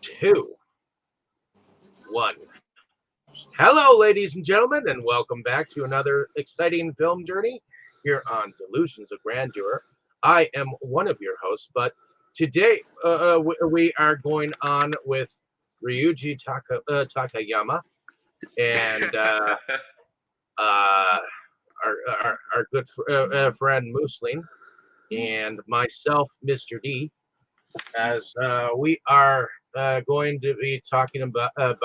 two, one. Hello, ladies and gentlemen, and welcome back to another exciting film journey here on Delusions of Grandeur. I am one of your hosts, but today we are going on with Takayama and uh, our good friend Moosling and myself, Mr. D, as we are going to be talking about a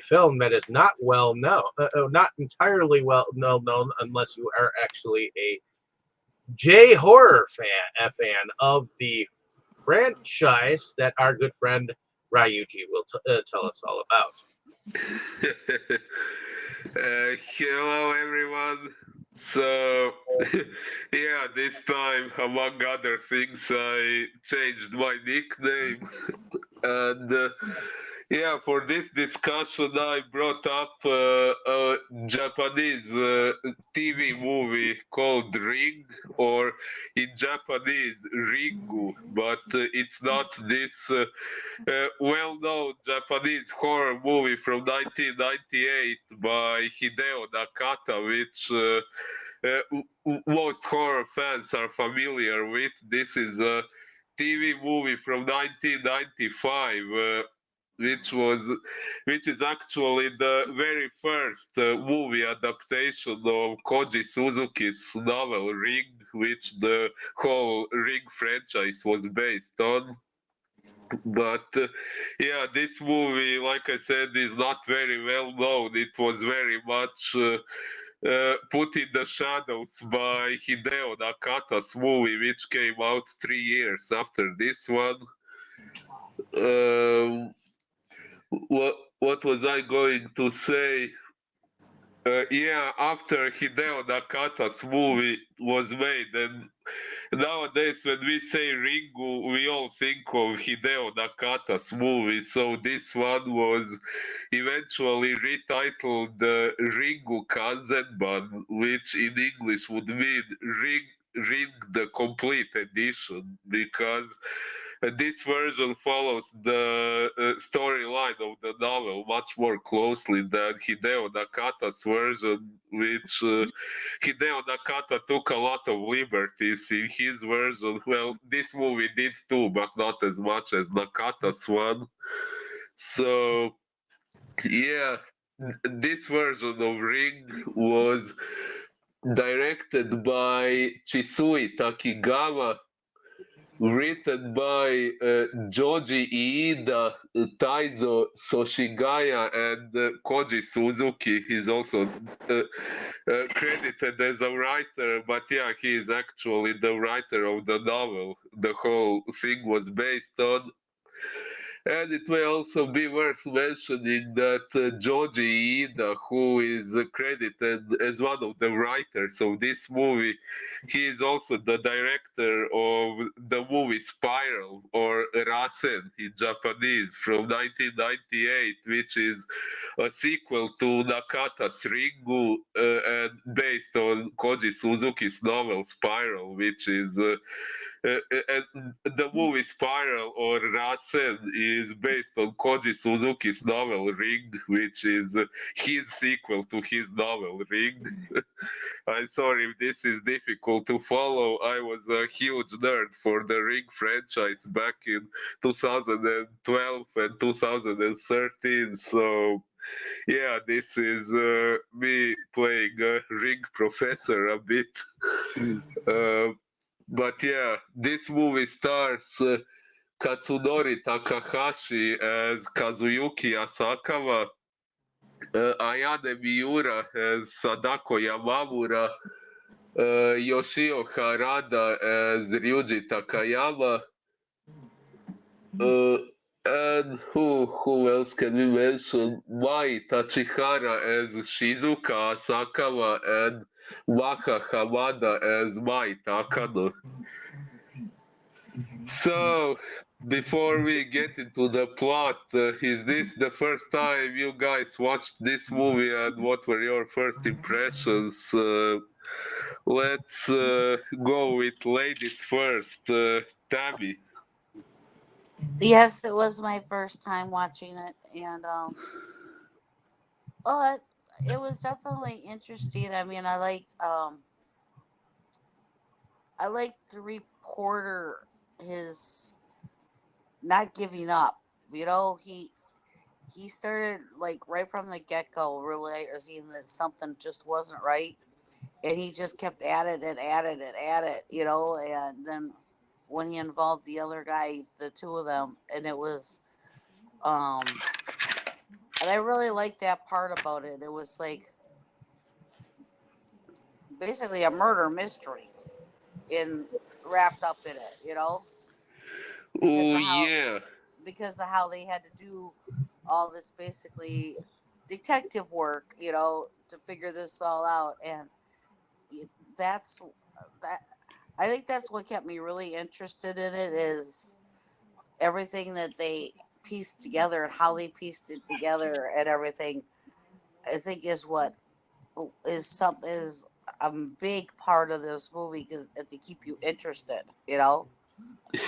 film that is not well known, not entirely well known unless you are actually a J horror fan of the franchise that our good friend Ryuji will tell us all about. Hello everyone. So, yeah, this time, among other things, I changed my nickname. And yeah, for this discussion, I brought up a Japanese TV movie called Ring, or in Japanese, Ringu, but it's not this well-known Japanese horror movie from 1998 by Hideo Nakata, which most horror fans are familiar with. This is a TV movie from 1995, which is actually the very first movie adaptation of Koji Suzuki's novel Ring, which the whole Ring franchise was based on. But yeah, this movie, like I said, is not very well known. It was very much put in the shadows by Hideo Nakata's movie, which came out 3 years after this one. Um, what was I going to say? Yeah, after Hideo Nakata's movie was made, and nowadays when we say Ringu, we all think of Hideo Nakata's movie. So this one was eventually retitled Ringu Kanzenban, which in English would mean Ring the Complete Edition, because this version follows the storyline of the novel much more closely than Hideo Nakata's version, which Hideo Nakata took a lot of liberties in his version. Well, this movie did too, but not as much as Nakata's one. So, yeah, this version of Ring was directed by Chisui Takigawa, written by Joji Iida, Taizo Soshigaya, and Koji Suzuki. He's also credited as a writer, but yeah, he is actually the writer of the novel the whole thing was based on. And it may also be worth mentioning that Joji Iida, who is credited as one of the writers of this movie, he is also the director of the movie Spiral, or Rasen in Japanese, from 1998, which is a sequel to Nakata's Ringu, and based on Koji Suzuki's novel Spiral, which is and the movie Spiral, or Rasen, is based on Koji Suzuki's novel Ring, which is his sequel to his novel Ring. I'm sorry if this is difficult to follow. I was a huge nerd for the Ring franchise back in 2012 and 2013, so yeah, this is me playing a Ring professor a bit. Uh, but yeah, this movie stars Katsunori Takahashi as Kazuyuki Asakawa, Ayane Miura as Sadako Yamamura, Yoshio Harada as Ryuji Takayama, uh, and who else can we mention? Mai Tachihara as Shizuka Asakawa, and Waka Hamada as Mai Takano. So, before we get into the plot, is this the first time you guys watched this movie, and what were your first impressions? Let's go with ladies first. Tabby. Yes, it was my first time watching it, and well, it was definitely interesting. I mean, I liked the reporter, his not giving up. You know, he started like right from the get go, realizing that something just wasn't right, and he just kept at it and at it and at it. You know, and then when he involved the other guy, the two of them, and it was um, and I really liked that part about it. It was like basically a murder mystery in wrapped up in it. You know, because Oh of how yeah. they had to do all this basically detective work, you know, to figure this all out. And that's that. I think that's what kept me really interested in it is everything that they pieced together and how they pieced it together and everything. I think is what is a big part of this movie because to keep you interested, you know,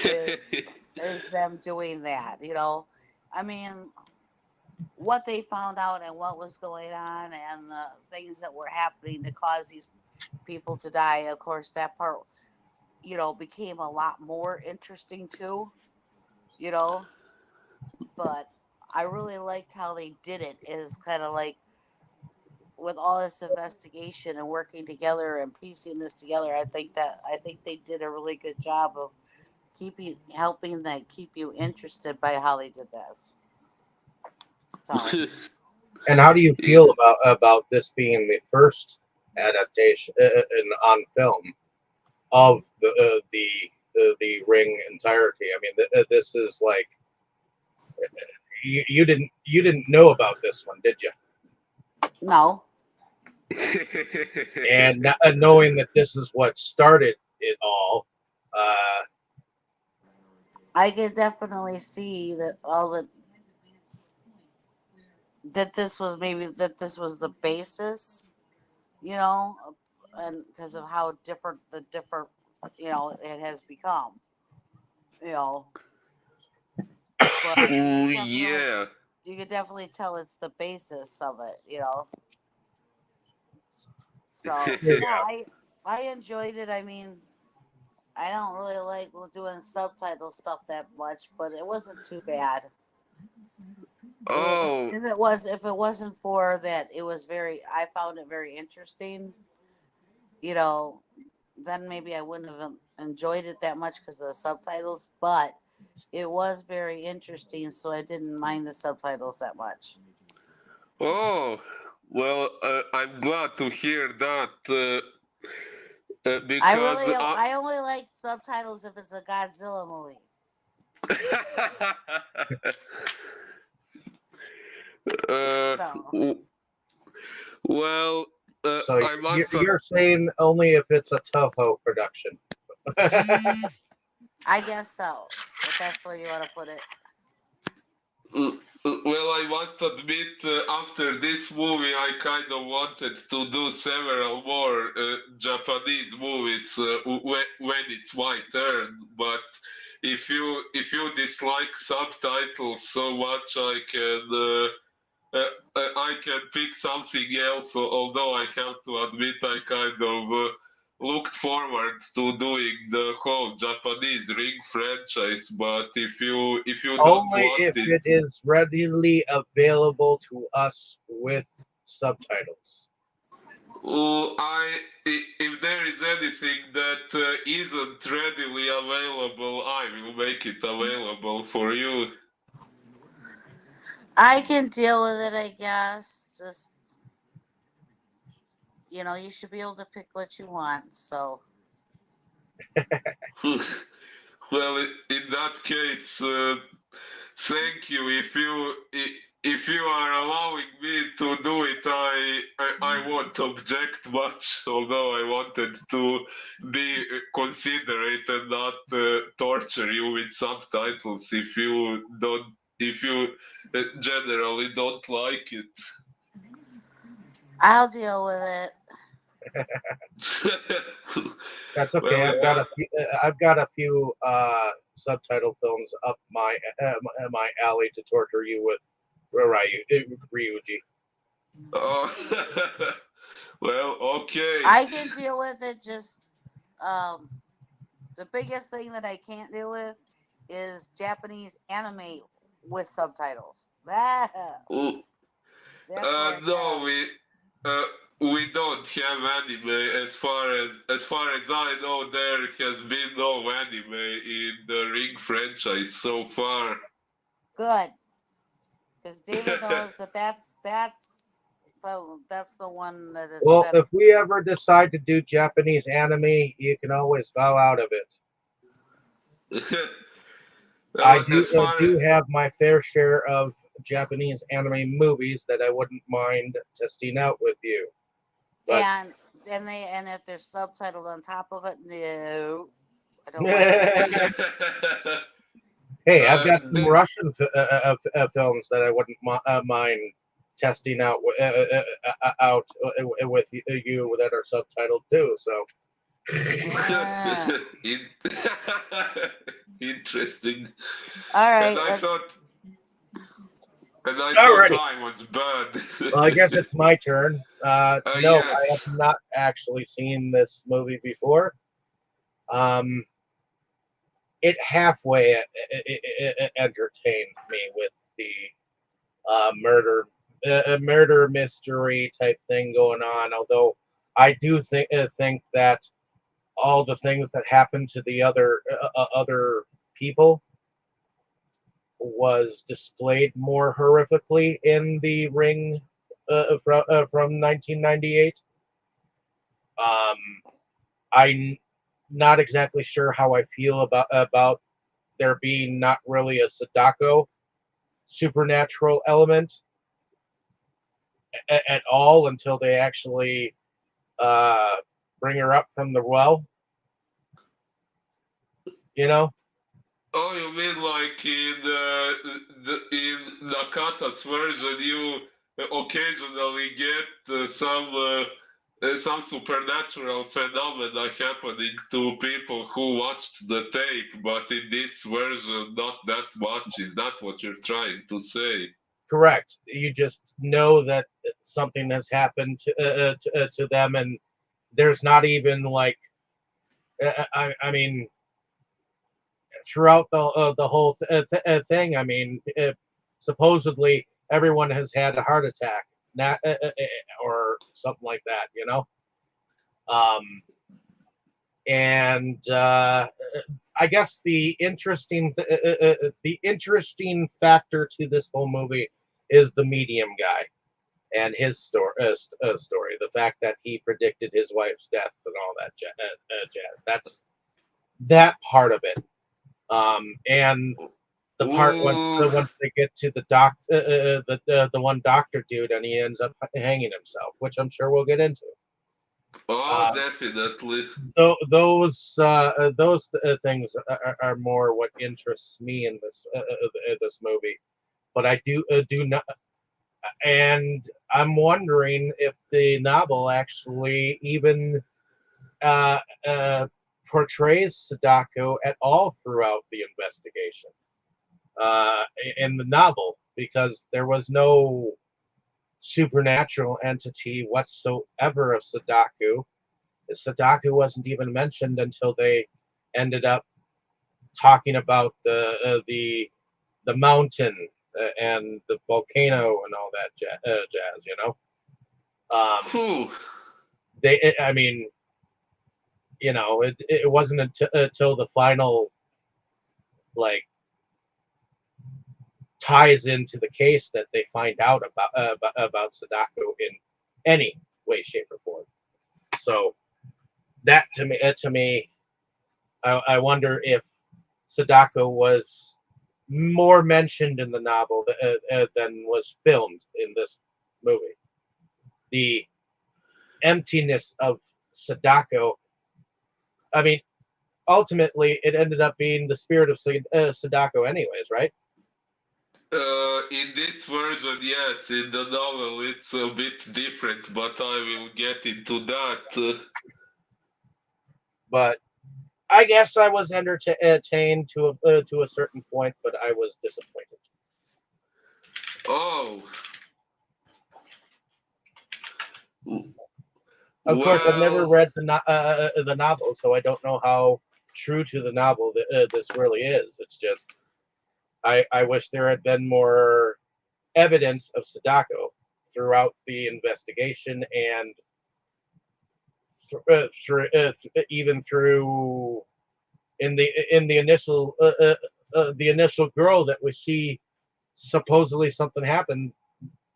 is is them doing that, you know. I mean, what they found out and what was going on and the things that were happening to cause these people to die. Of course, that part, you know, became a lot more interesting too, you know. But I really liked how they did it. Is kind of like with all this investigation and working together and piecing this together. I think they did a really good job of helping that keep you interested by how they did this. So And how do you feel about this being the first adaptation on film of the Ring entirety? I mean, this is like you didn't know about this one, did you? no, And knowing that this is what started it all, uh, I could definitely see that all the that this was maybe that this was the basis, you know, and because of how different you know, it has become, you know, but Oh yeah. you could definitely tell it's the basis of it, you know. So yeah. yeah, I enjoyed it. I mean, I don't really like doing subtitle stuff that much, but it wasn't too bad. Oh, If it wasn't for that, it was very. I found it very interesting. You know, then maybe I wouldn't have enjoyed it that much because of the subtitles, but it was very interesting, so I didn't mind the subtitles that much. oh. Well, I'm glad to hear that because I only like subtitles if it's a Godzilla movie. uh, So w- well, So I must you're saying only if it's a Toho production. I guess so, if that's the way you want to put it. Well, I must admit, after this movie, I kind of wanted to do several more Japanese movies when it's my turn. But if you dislike subtitles so much, I can pick something else. Although I have to admit, I kind of looked forward to doing the whole Japanese Ring franchise. But if you don't Only want if it. it is readily available to us with subtitles. If there is anything that isn't readily available, I will make it available for you. I can deal with it, I guess. Just you know, you should be able to pick what you want. So Well, in that case, thank you. If you are allowing me to do it, I won't object much. Although I wanted to be considerate and not torture you with subtitles if you generally don't like it. I'll deal with it. That's okay. Well, yeah. I've got a few subtitle films up my alley to torture you with Ryuji. Oh, well, okay. I can deal with it. Just um, the biggest thing that I can't deal with is Japanese anime with subtitles. Oh, That's where I no, gotta. uh, we don't have anime as far as I know. There has been no anime in the Ring franchise so far. Good, because David knows that that's the one that is Well, spent. if we ever decide to do Japanese anime, you can always bow out of it. As far as do have my fair share of Japanese anime movies that I wouldn't mind testing out with you. But And if they're subtitled on top of it, no, I don't like it. hey, I've got some the, Russian films that I wouldn't mind testing out with you that are subtitled too. So Yeah. in- interesting. All And right, I let's. thought and I thought alrighty. I was bad. Well, I guess it's my turn. No, Yes. I have not actually seen this movie before. Um, it halfway entertained me with the murder mystery type thing going on. Although I do think that all the things that happened to the other people was displayed more horrifically in the Ring from 1998. Um, I'm not exactly sure how I feel about there being not really a Sadako supernatural element at all until they actually uh, bring her up from the well. You know, Oh, you mean like in Nakata's version, you occasionally get some supernatural phenomena happening to people who watched the tape, but in this version, not that much. Is that what you're trying to say? correct. You just know that something has happened to them, and there's not even like I mean throughout the whole thing. I mean, supposedly everyone has had a heart attack, or something like that. You know, um, and I guess the interesting factor to this whole movie is the medium guy and his story. The fact that he predicted his wife's death and all that jazz. That's that part of it. And the part Ooh, once they get to the one doctor dude and he ends up hanging himself, which I'm sure we'll get into. oh, Uh, definitely. those things are more what interests me in this movie. But I do not, and I'm wondering if the novel actually even uh, uh, portrays Sadako at all throughout the investigation in the novel, because there was no supernatural entity whatsoever of Sadako. Sadako wasn't even mentioned until they ended up talking about the mountain and the volcano and all that jazz. You know, Whew. I mean, you know, it wasn't until the final like ties into the case that they find out about Sadako in any way, shape, or form. So that to me, I wonder if Sadako was more mentioned in the novel than was filmed in this movie. The emptiness of Sadako. I mean, ultimately, it ended up being the spirit of Sadako, anyways, right? In this version, yes. In the novel, it's a bit different, but I will get into that. But I guess I was entertained to a certain point, but I was disappointed. Oh, Of course, I've never well, read the novel, so I don't know how true to the novel this really is. It's just I wish there had been more evidence of Sadako throughout the investigation and even through in the initial girl that we see supposedly something happened.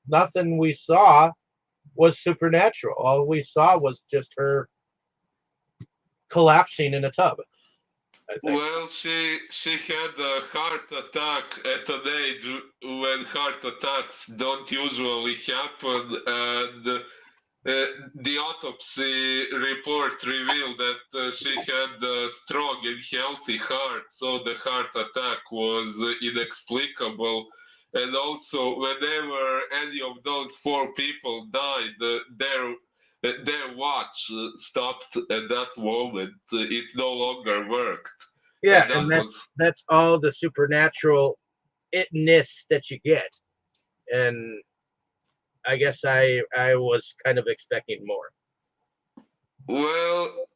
Nothing we saw was supernatural. All we saw was just her collapsing in a tub, I think. well, she had a heart attack at an age when heart attacks don't usually happen, and the autopsy report revealed that she had a strong and healthy heart, so the heart attack was inexplicable. And also, whenever any of those four people died, their watch stopped at that moment. It no longer worked, Yeah, and and that was that's all the supernatural itness that you get. And I guess I was kind of expecting more. well.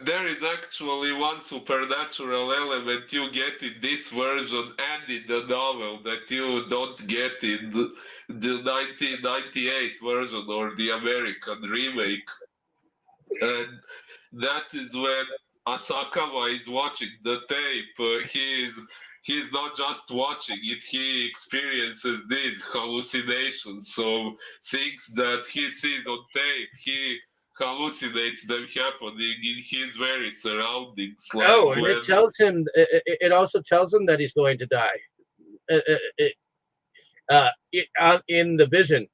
There is actually one supernatural element you get in this version and in the novel that you don't get in the 1998 version or the American remake. And that is when Asakawa is watching the tape. He's not just watching it, he experiences these hallucinations. So things that he sees on tape, he hallucinates them happening in his very surroundings. Oh, Like and it when tells him. It also tells him that he's going to die. In the vision,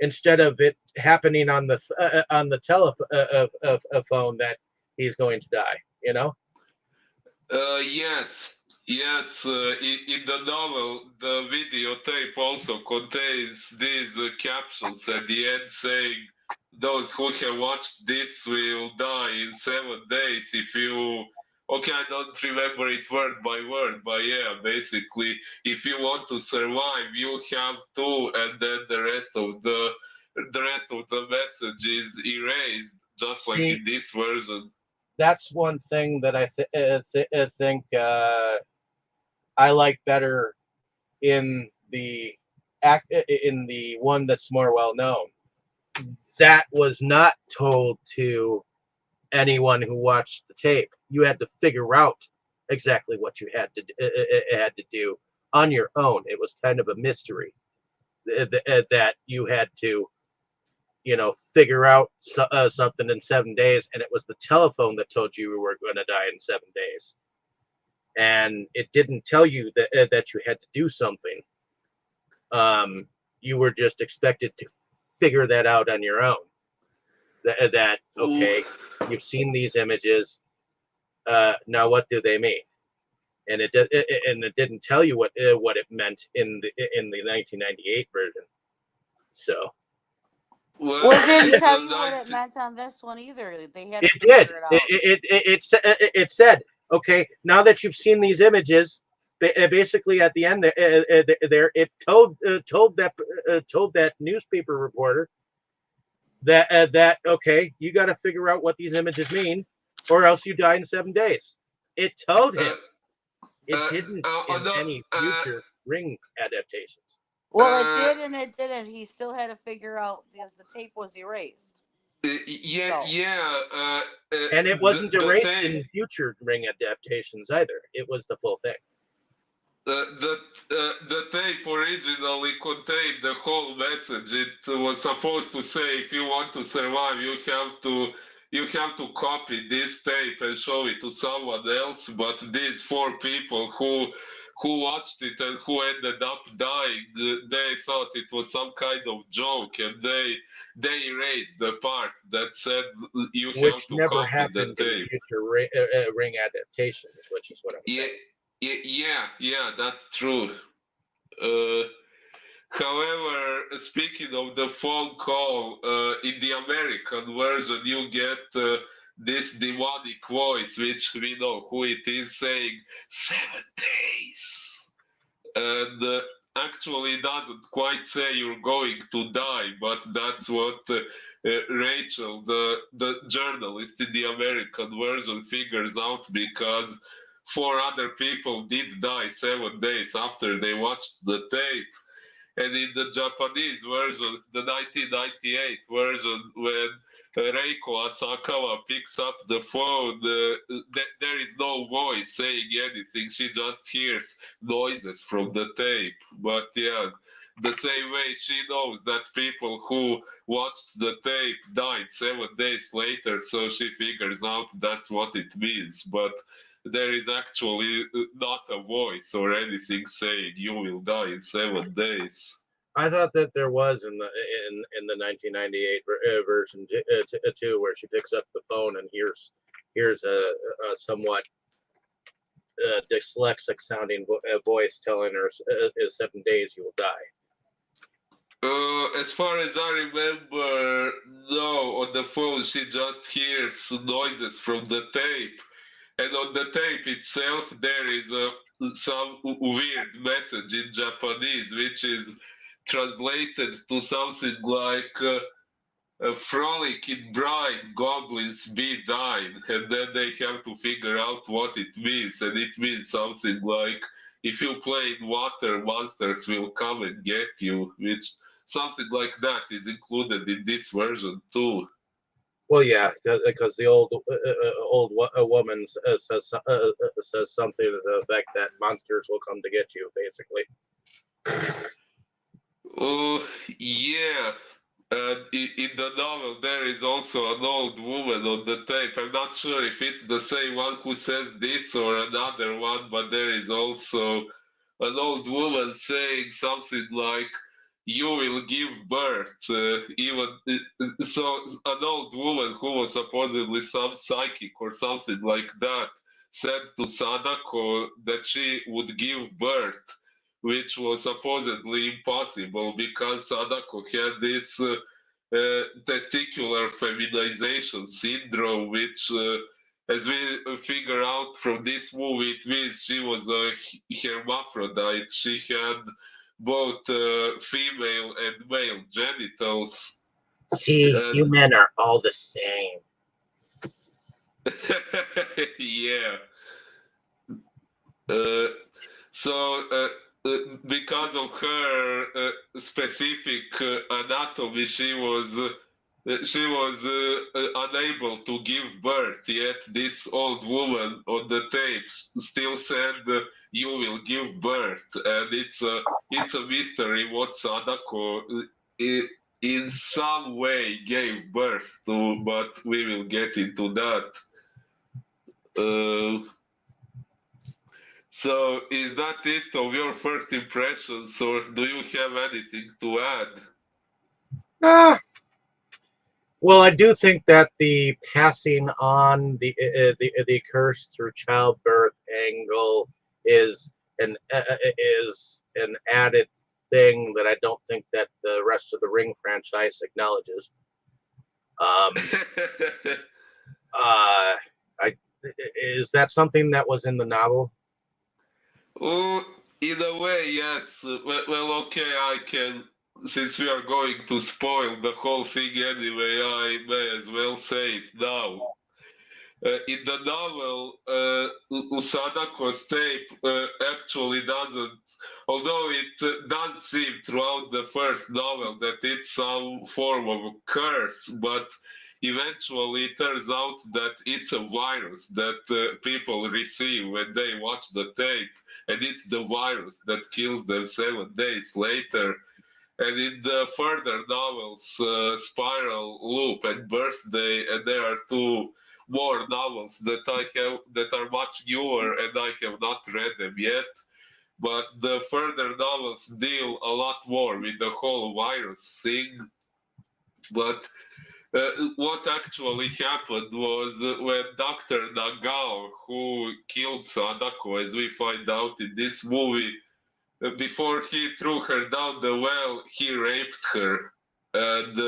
instead of it happening on the telephone that he's going to die. You know. Yes, yes. In the novel, the videotape also contains these captions at the end saying, "Those who have watched this will die in 7 days." If you, okay, I don't remember it word by word, but yeah, basically, if you want to survive, you have to, and then the rest of the message is erased, just like See, in this version. that's one thing that think I like better in the in the one that's more well known. That was not told to anyone who watched the tape. You had to figure out exactly what you had to do on your own. It was kind of a mystery that you had to figure out something in 7 days, and it was the telephone that told you you were going to die in 7 days, and it didn't tell you that you had to do something. You were just expected to figure that out on your own. That Ooh. okay, you've seen these images. Now, what do they mean? And it didn't tell you what it meant in the 1998 version. So Well, Well, it didn't in tell the you what it 90, meant on this one either. They had it to did. figure it out. It said, okay, now that you've seen these images, basically at the end there it told that newspaper reporter that okay, you got to figure out what these images mean, or else you die in 7 days. It told him. uh, It didn't in no, any future Ring adaptations. Well, it uh, did and it didn't. He still had to figure out because the tape was erased. yeah, So, yeah, And it the wasn't the erased tape, in future Ring adaptations either. It was the full thing. the tape originally contained the whole message. It was supposed to say, if you want to survive, you have to copy this tape and show it to someone else. But these four people who watched it and who ended up dying, they thought it was some kind of joke, and they erased the part that said you have Which to never copy the happened in tape. future Ring adaptations, which is what I'm Yeah, saying. Yeah, that's true. Uh, However, speaking of the phone call, in the American version, you get this demonic voice, which we know who it is, saying 7 days. And actually doesn't quite say you're going to die, but that's what Rachel, the journalist in the American version, figures out because four other people did die 7 days after they watched the tape. And in the Japanese version, the 1998 version, when Reiko Asakawa picks up the phone, there is no voice saying anything. She just hears noises from the tape. But yeah, the same way she knows that people who watched the tape died 7 days later, so she figures out that's what it means. But there is actually not a voice or anything saying you will die in 7 days. I thought that there was in the 1998 version too, where she picks up the phone and hears a somewhat dyslexic sounding voice telling her, "In 7 days you will die." As far as I remember, no, on the phone she just hears noises from the tape. And on the tape itself, there is some weird message in Japanese, which is translated to something like a frolic in brine, goblins be thine. And then they have to figure out what it means. And it means something like, if you play in water, monsters will come and get you, which something like that is included in this version too. Well, yeah, because the old woman says something to the effect that monsters will come to get you, basically. Oh, yeah. And in the novel, there is also an old woman on the tape. I'm not sure if it's the same one who says this or another one, but there is also an old woman saying something like, "You will give birth." So, an old woman who was supposedly some psychic or something like that said to Sadako that she would give birth, which was supposedly impossible because Sadako had this testicular feminization syndrome, which, as we figure out from this movie, it means she was a hermaphrodite. She had both female and male genitals. See, you And men are all the same. yeah. Uh, so, because of her specific anatomy, she was unable to give birth. Yet this old woman on the tapes still said, "You will give birth," and it's a mystery what Sadako in some way gave birth to, but we will get into that. Uh, So, is that it of your first impressions, or do you have anything to add? Ah, well, I do think that the passing on the curse through childbirth angle is an added thing that I don't think that the rest of the Ring franchise acknowledges. Um, uh, I is that something that was in the novel? Oh, in a way, yes. Well, okay, I can. Since we are going to spoil the whole thing anyway, I may as well say it now. In the novel, Sadako's tape actually doesn't, although it does seem throughout the first novel that it's some form of a curse, but eventually it turns out that it's a virus that people receive when they watch the tape, and it's the virus that kills them 7 days later. And in the further novels, Spiral, Loop, and Birthday, and there are two more novels that I have that are much newer, and I have not read them yet. But the further novels deal a lot more with the whole virus thing. But what actually happened was when Dr. Nagao, who killed Sadako, as we find out in this movie, before he threw her down the well, he raped her. And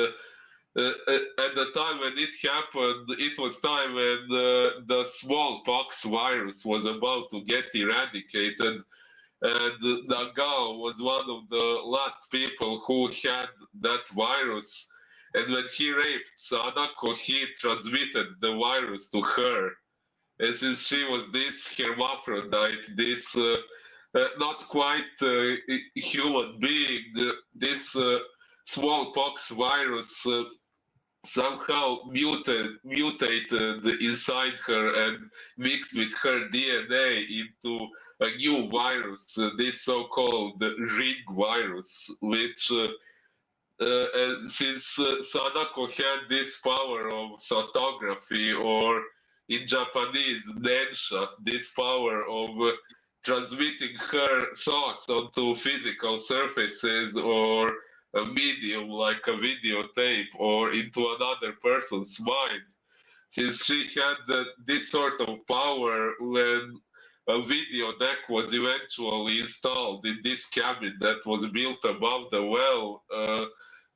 at the time when it happened, it was time when the smallpox virus was about to get eradicated. And Nagao was one of the last people who had that virus. And when he raped Sadako, he transmitted the virus to her. And since she was this hermaphrodite, this not quite human being, this smallpox virus somehow mutated inside her and mixed with her DNA into a new virus, this so-called Ring virus, which since Sadako had this power of photography, or in Japanese, nensha, this power of transmitting her thoughts onto physical surfaces or a medium like a videotape or into another person's mind. Since she had this sort of power, when a video deck was eventually installed in this cabin that was built above the well,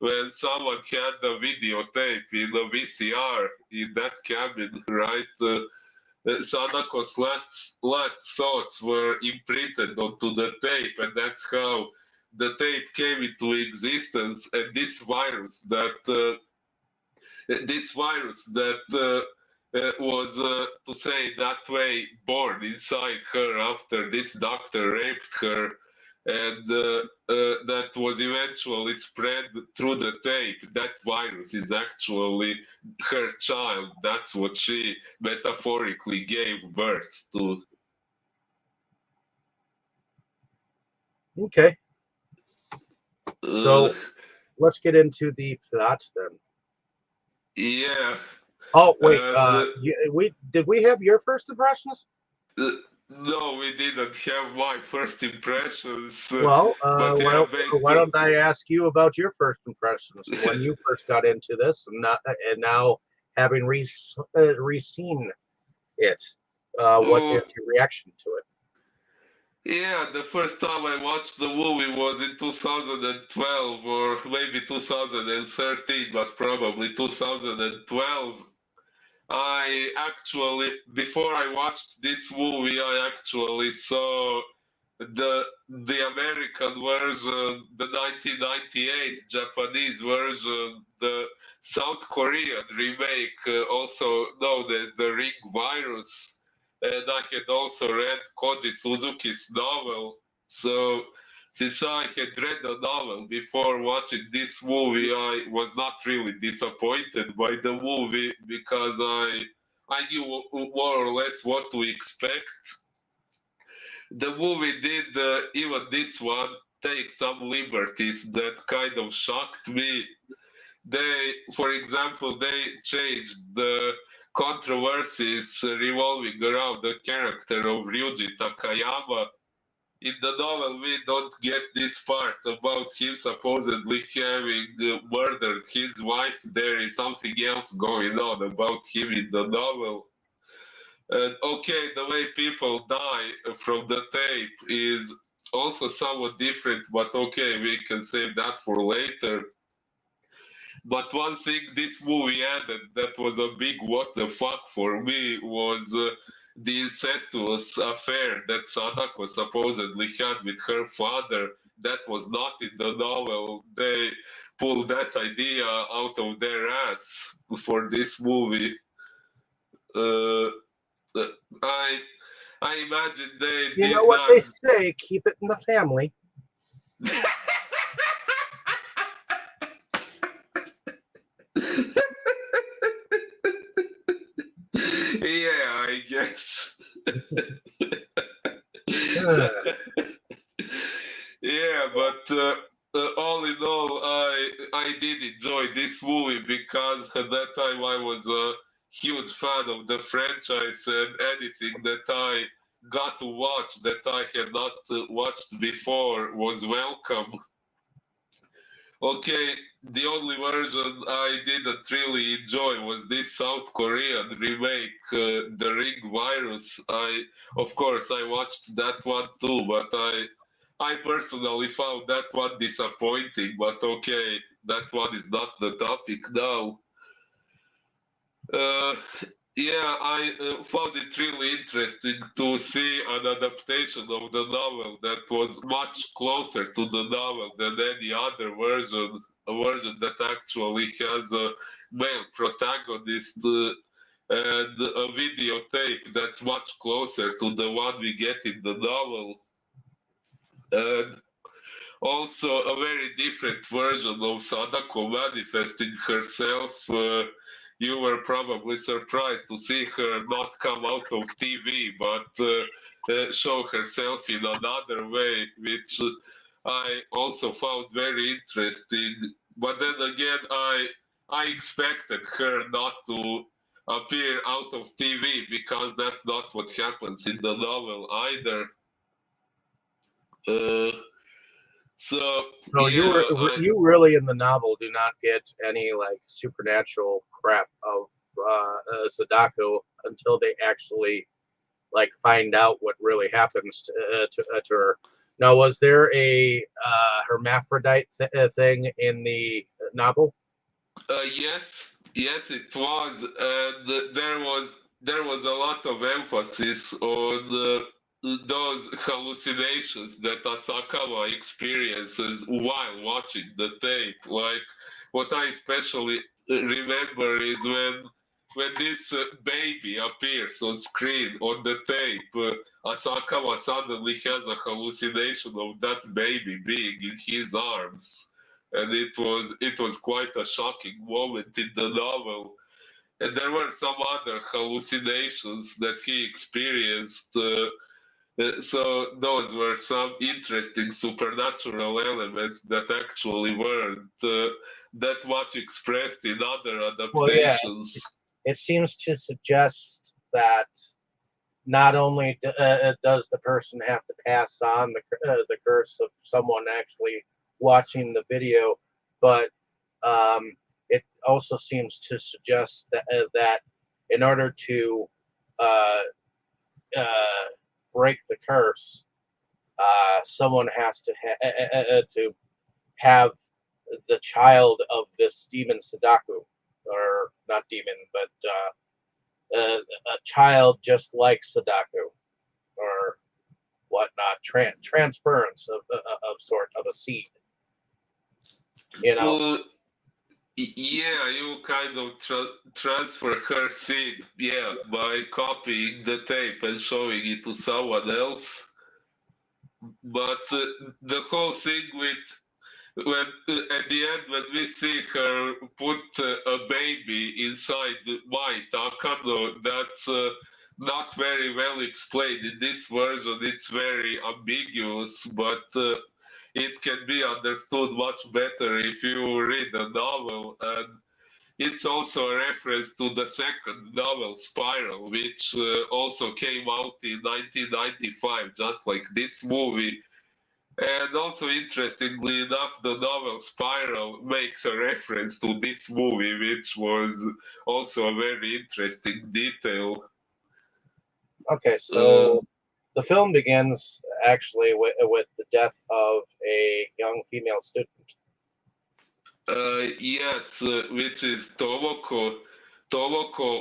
when someone had a videotape in a VCR in that cabin, right? Sadako's last thoughts were imprinted onto the tape, and that's how the tape came into existence. And this virus that was, to say that way, born inside her after this doctor raped her, and that was eventually spread through the tape. That virus is actually her child. That's what she metaphorically gave birth to. Okay. So let's get into the plot then. Yeah. Oh wait, And, did we have your first impressions? no, we didn't have my first impressions, Well, but why don't I ask you about your first impressions when you first got into this, and now having re-seen it, what is your reaction to it? Yeah, the first time I watched the movie was in 2012 or maybe 2013, but probably 2012. I actually, before I watched this movie, I actually saw the American version, the 1998 Japanese version, the South Korean remake, also known as the Ring virus. And I had also read Koji Suzuki's novel. So since I had read the novel before watching this movie, I was not really disappointed by the movie because I knew more or less what to expect. The movie did, even this one, take some liberties that kind of shocked me. For example, they changed the controversies revolving around the character of Ryuji Takayama. In the novel, we don't get this part about him supposedly having murdered his wife. There is something else going on about him in the novel. Okay, the way people die from the tape is also somewhat different, but okay, we can save that for later. But one thing this movie added that was a big what the fuck for me was the incestuous affair that Sadako supposedly had with her father. That was not in the novel. They pulled that idea out of their ass for this movie. Uh, I I imagine they You did know what that. they say: keep it in the family. Yeah, I guess. Yeah, but all in all, I did enjoy this movie because at that time I was a huge fan of the franchise, and anything that I got to watch that I had not watched before was welcome. Okay, the only version I didn't really enjoy was this South Korean remake, The Ring Virus. Of course, I watched that one too, but I personally found that one disappointing. But okay, that one is not the topic now. Uh, yeah, I found it really interesting to see an adaptation of the novel that was much closer to the novel than any other version, a version that actually has a male protagonist and a videotape that's much closer to the one we get in the novel. And also a very different version of Sadako manifesting herself. You were probably surprised to see her not come out of TV, but show herself in another way, which I also found very interesting. But then again, I expected her not to appear out of TV because that's not what happens in the novel either. Uh, so So yeah, you really in the novel do not get any like supernatural crap of Sadako until they actually like find out what really happens to her. Now, was there a hermaphrodite thing in the novel? yes, yes, it was, and there was a lot of emphasis on those hallucinations that Asakawa experiences while watching the tape. Like what I especially remember is when this baby appears on screen on the tape. Asakawa suddenly has a hallucination of that baby being in his arms, and it was quite a shocking moment in the novel. And there were some other hallucinations that he experienced. So those were some interesting supernatural elements that actually weren't that much expressed in other Well, yeah, adaptations. it seems to suggest that not only does the person have to pass on the curse of someone actually watching the video, but it also seems to suggest that in order to uh, uh, break the curse, someone has to have the child of this demon Sadaku, or not demon, but a child just like Sadaku, or whatnot, transference of sort of a seed. You know, Uh, yeah, you kind of transfer her seed, yeah, by copying the tape and showing it to someone else. But the whole thing with when at the end when we see her put a baby inside my Takano, that's not very well explained in this version. It's very ambiguous, but it can be understood much better if you read the novel. And it's also a reference to the second novel, Spiral, which also came out in 1995, just like this movie. And also, interestingly enough, the novel Spiral makes a reference to this movie, which was also a very interesting detail. okay, Uh, so the film begins actually with the death of a young female student, yes, which is Tomoko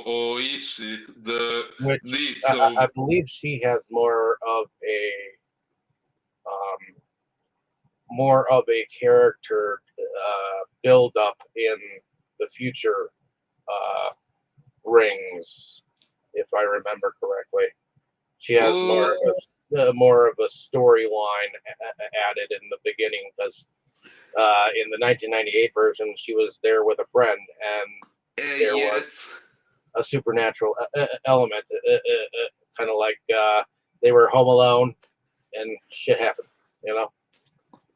Oishi, the which niece of. I believe she has um, more of a character build up in the future uh, rings, if I remember correctly. She has Uh, more of a storyline added in the beginning because in the 1998 version she was there with a friend and there was yes. a supernatural element, kind of like they were home alone and shit happened, you know.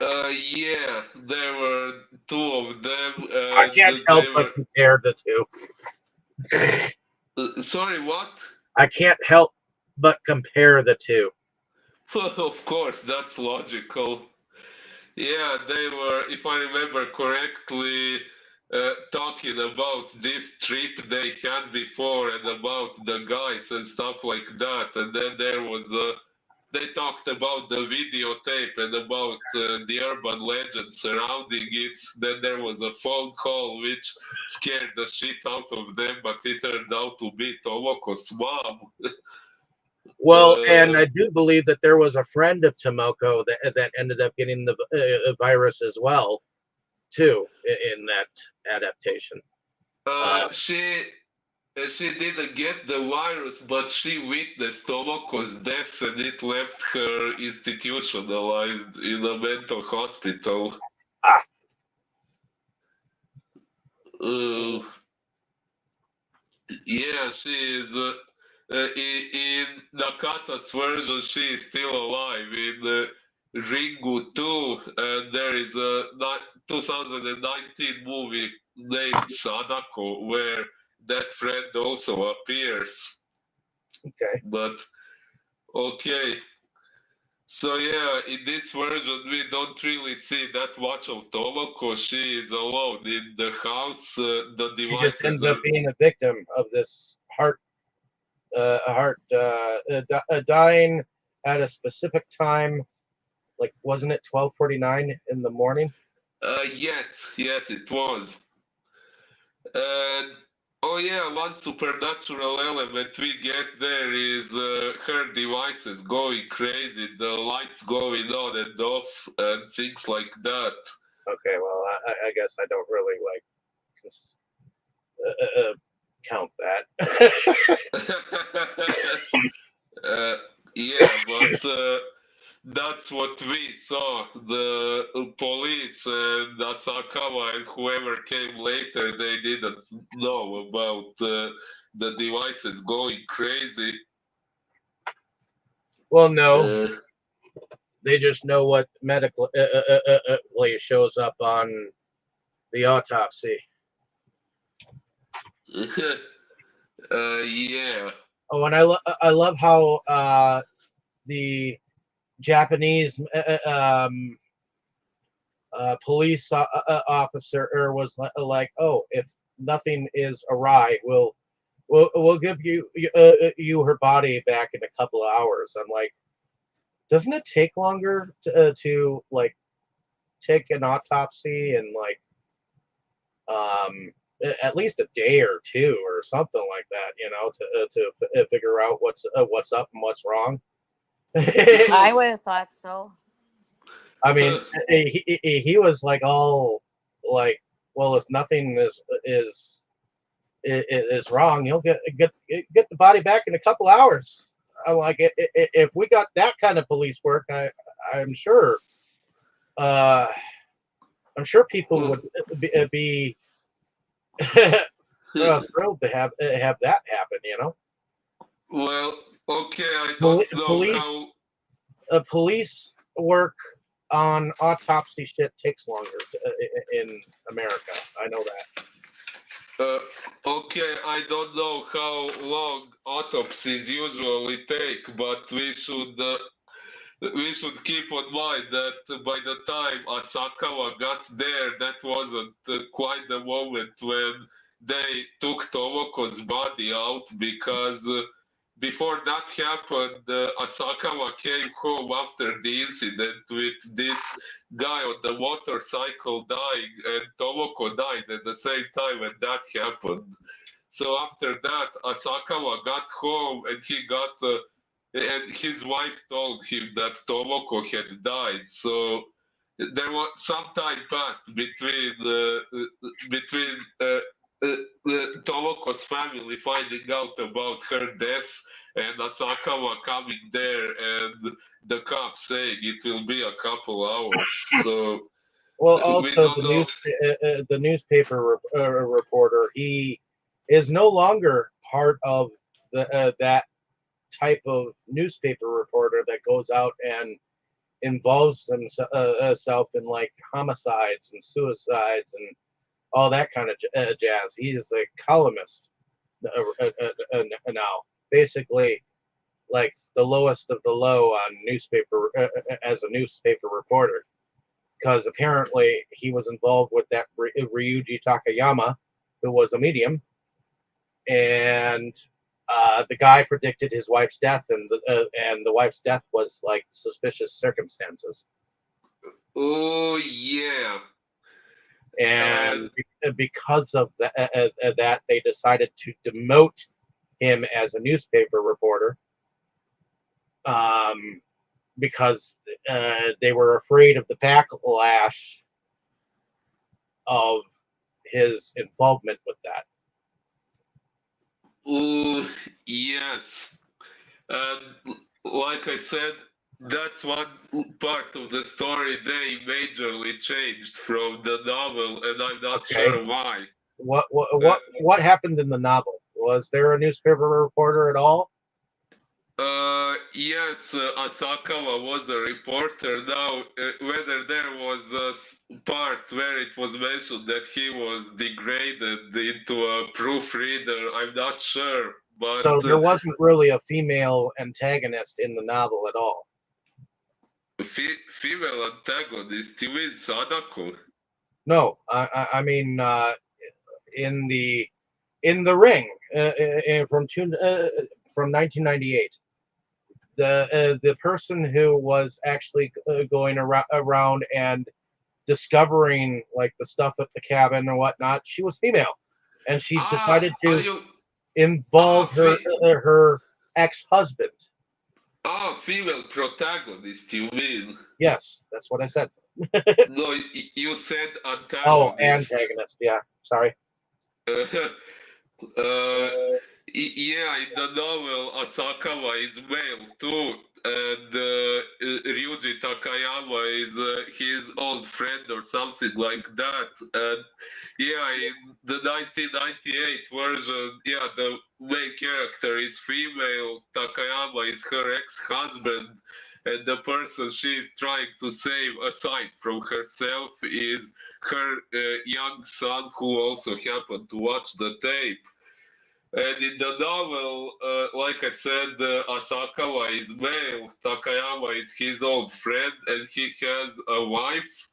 Yeah, there were two of them, I and can't help they but were. compare the two. Sorry, what? I can't help but compare the two. Of course, that's logical. Yeah, they were, if I remember correctly, talking about this trip they had before and about the guys and stuff like that. And then there was they talked about the videotape and about the urban legend surrounding it. Then there was a phone call which scared the shit out of them, but it turned out to be Tomoko's mom. Well, and Uh, I do believe that there was a friend of Tomoko that ended up getting the virus as well, too, in that adaptation. uh, Uh, she she didn't get the virus, but she witnessed Tomoko's death and it left her institutionalized in a mental hospital. ah, Uh, yeah, she is. In Nakata's version, she is still alive. In Ringu 2, and there is a 2019 movie named Sadako where that friend also appears. okay. But okay. So yeah, in this version we don't really see that much of Tomoko. She is alone in the house. The She just devices ends up being a victim of this dying at a specific time. Like, wasn't it 12:49 in the morning? yes, yes, it was. And oh yeah, one supernatural element we get there is her devices going crazy, the lights going on and off, and things like that. Okay, well, I guess I don't really like count that. uh, yeah, but that's what we saw. The police and Asakawa and whoever came later, they didn't know about the devices going crazy. Well, no, Uh, they just know what medically shows up on the autopsy. yeah. Oh, and I love how the Japanese police officer was like, "Oh, if nothing is awry, we'll give you her body back in a couple of hours." I'm like, doesn't it take longer to like take an autopsy and like at least a day or two or something like that, to figure out what's up and what's wrong. I would have thought so. I mean, he was like all like, well, if nothing is wrong, you'll get the body back in a couple hours. I'm like, if we got that kind of police work, I'm sure, uh, I'm sure people would be thrilled to have that happen. Well, okay, I don't know Police how. police work on autopsy shit takes longer in America. I know that. Uh, okay, I don't know how long autopsies usually take, but we should keep in mind that by the time Asakawa got there, that wasn't quite the moment when they took Tomoko's body out because before that happened, Asakawa came home after the incident with this guy on the motorcycle dying, and Tomoko died at the same time when that happened. So after that, Asakawa got home and he got and his wife told him that Tomoko had died. So there was some time passed between Tomoko's family finding out about her death and Asakawa coming there and the cop saying it will be a couple hours. So Well, we also don't know. the newspaper reporter, he is no longer part of that type of newspaper reporter that goes out and involves himself in like homicides and suicides and all that kind of jazz. He is a columnist now, basically like the lowest of the low on newspaper as a newspaper reporter. because apparently he was involved with that Ryuji Takayama, who was a medium, and the guy predicted his wife's death, and the wife's death was like suspicious circumstances. Oh yeah. And because of that, they decided to demote him as a newspaper reporter, because they were afraid of the backlash of his involvement with that. Oh yes. And like I said, that's one part of the story they majorly changed from the novel, and I'm not Okay. sure why. What happened in the novel? Was there a newspaper reporter at all? Yes, Asakawa was a reporter. Now, whether there was a part where it was mentioned that he was degraded into a proofreader, I'm not sure. But So there wasn't really a female antagonist in the novel at all. female antagonist, you mean Sadako? No, I mean in the Ring from 1998. The person who was actually going around and discovering like the stuff at the cabin or whatnot, she was female, and she decided to involve her ex-husband. Female protagonist, you mean? Yes, that's what I said. No, you said antagonist. Oh, antagonist. Yeah, sorry. Yeah, in the novel, Asakawa is male too, and Ryuji Takayama is his old friend or something like that. And yeah, in the 1998 version, yeah, the main character is female. Takayama is her ex-husband, and the person she is trying to save, aside from herself, is her young son, who also happened to watch the tape. And in the novel, like I said, Asakawa is male, Takayama is his old friend, and he has a wife.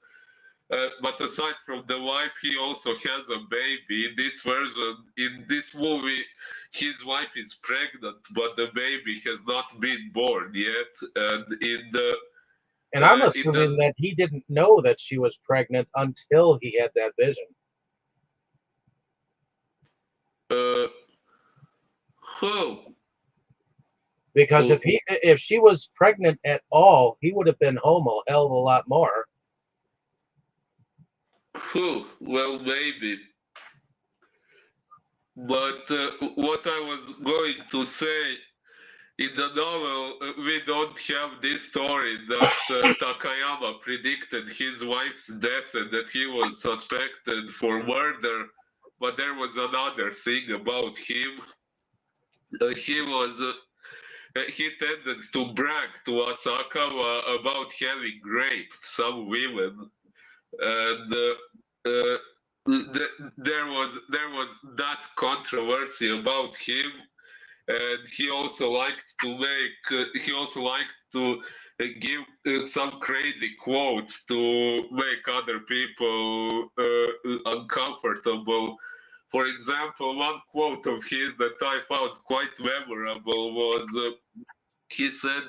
But aside from the wife, he also has a baby. In this version, in this movie, his wife is pregnant, but the baby has not been born yet. And I'm assuming that he didn't know that she was pregnant until he had that vision. Because if she was pregnant at all, he would have been home a hell of a lot more. Well, maybe. But what I was going to say, in the novel, we don't have this story that Takayama predicted his wife's death and that he was suspected for murder. But there was another thing about him. He tended to brag to Asakawa about having raped some women, and there was that controversy about him, and he also liked to give some crazy quotes to make other people uncomfortable. For example, one quote of his that I found quite memorable was he said,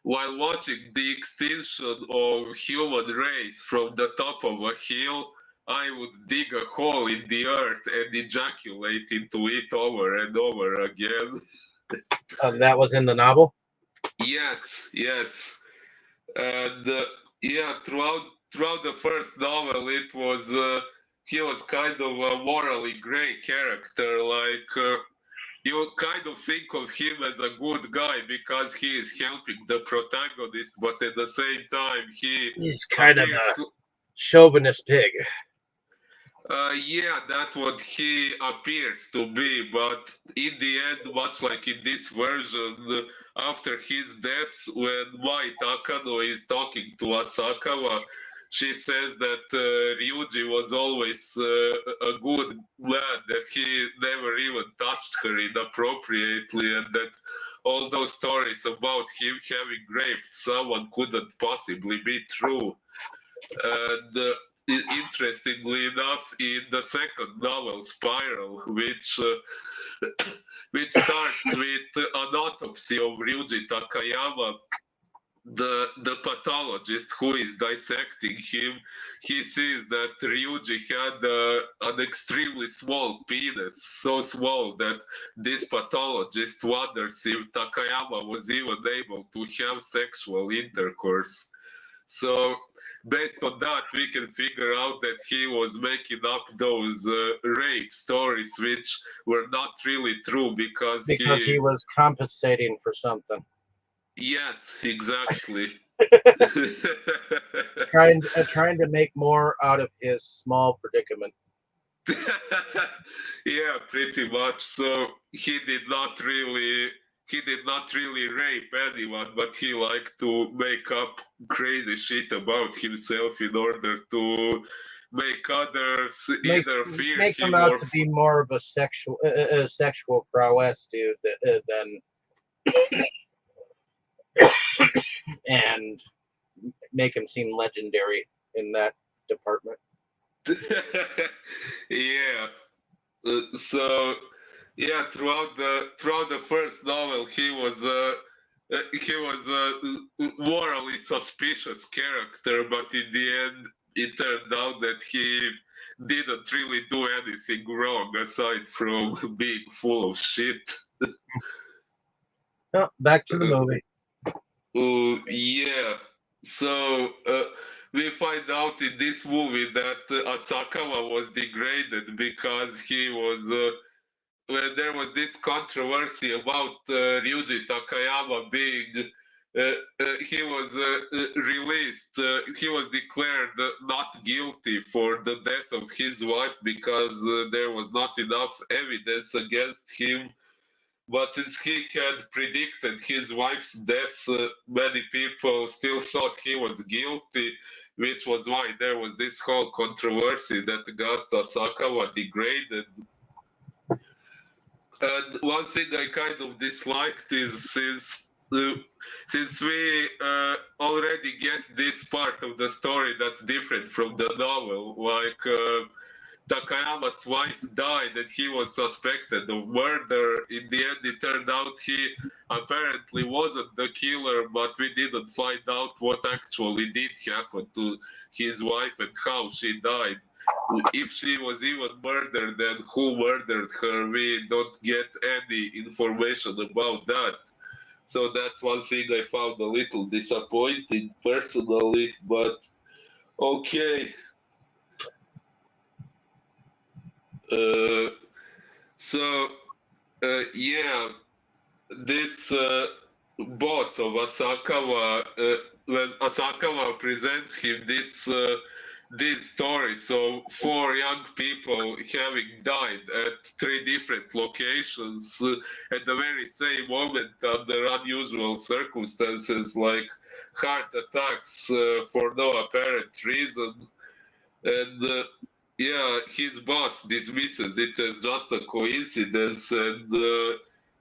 while watching the extinction of human race from the top of a hill, I would dig a hole in the earth and ejaculate into it over and over again. That was in the novel? Yes. And yeah, throughout the first novel, it was he was kind of a morally gray character. Like you kind of think of him as a good guy because he is helping the protagonist, but at the same time, he's kind of a chauvinist pig. Yeah, that's what he appears to be, but in the end, much like in this version, after his death, when Mai Takano is talking to Asakawa, she says that Ryuji was always a good man, that he never even touched her inappropriately, and that all those stories about him having raped someone couldn't possibly be true. And interestingly enough, in the second novel, Spiral, which starts with an autopsy of Ryuji Takayama, the pathologist who is dissecting him, he sees that Ryuji had an extremely small penis, so small that this pathologist wonders if Takayama was even able to have sexual intercourse. So, based on that, we can figure out that he was making up those rape stories, which were not really true because Because he was compensating for something. Yes, exactly. Trying to make more out of his small predicament. Yeah, pretty much. So he did not really rape anyone, but he liked to make up crazy shit about himself in order to make others either fear Make him him out or to be more of a sexual prowess dude than and make him seem legendary in that department. Yeah. So yeah, throughout the first novel, he was a morally suspicious character, but in the end, it turned out that he didn't really do anything wrong aside from being full of shit. Oh, back to the movie. Yeah. So we find out in this movie that Asakawa was degraded because he was when there was this controversy about Ryuji Takayama being he was released. He was declared not guilty for the death of his wife because there was not enough evidence against him. But since he had predicted his wife's death, many people still thought he was guilty, which was why there was this whole controversy that got Asakawa degraded. And one thing I kind of disliked is since we already get this part of the story that's different from the novel, like Takayama's wife died and he was suspected of murder. In the end, it turned out he apparently wasn't the killer, but we didn't find out what actually did happen to his wife and how she died. If she was even murdered, then who murdered her? We don't get any information about that. So that's one thing I found a little disappointing personally, but okay. Uh, so, yeah, this boss of Asakawa, when Asakawa presents him this story, so four young people having died at three different locations at the very same moment under unusual circumstances, like heart attacks for no apparent reason, and yeah, his boss dismisses it as just a coincidence, and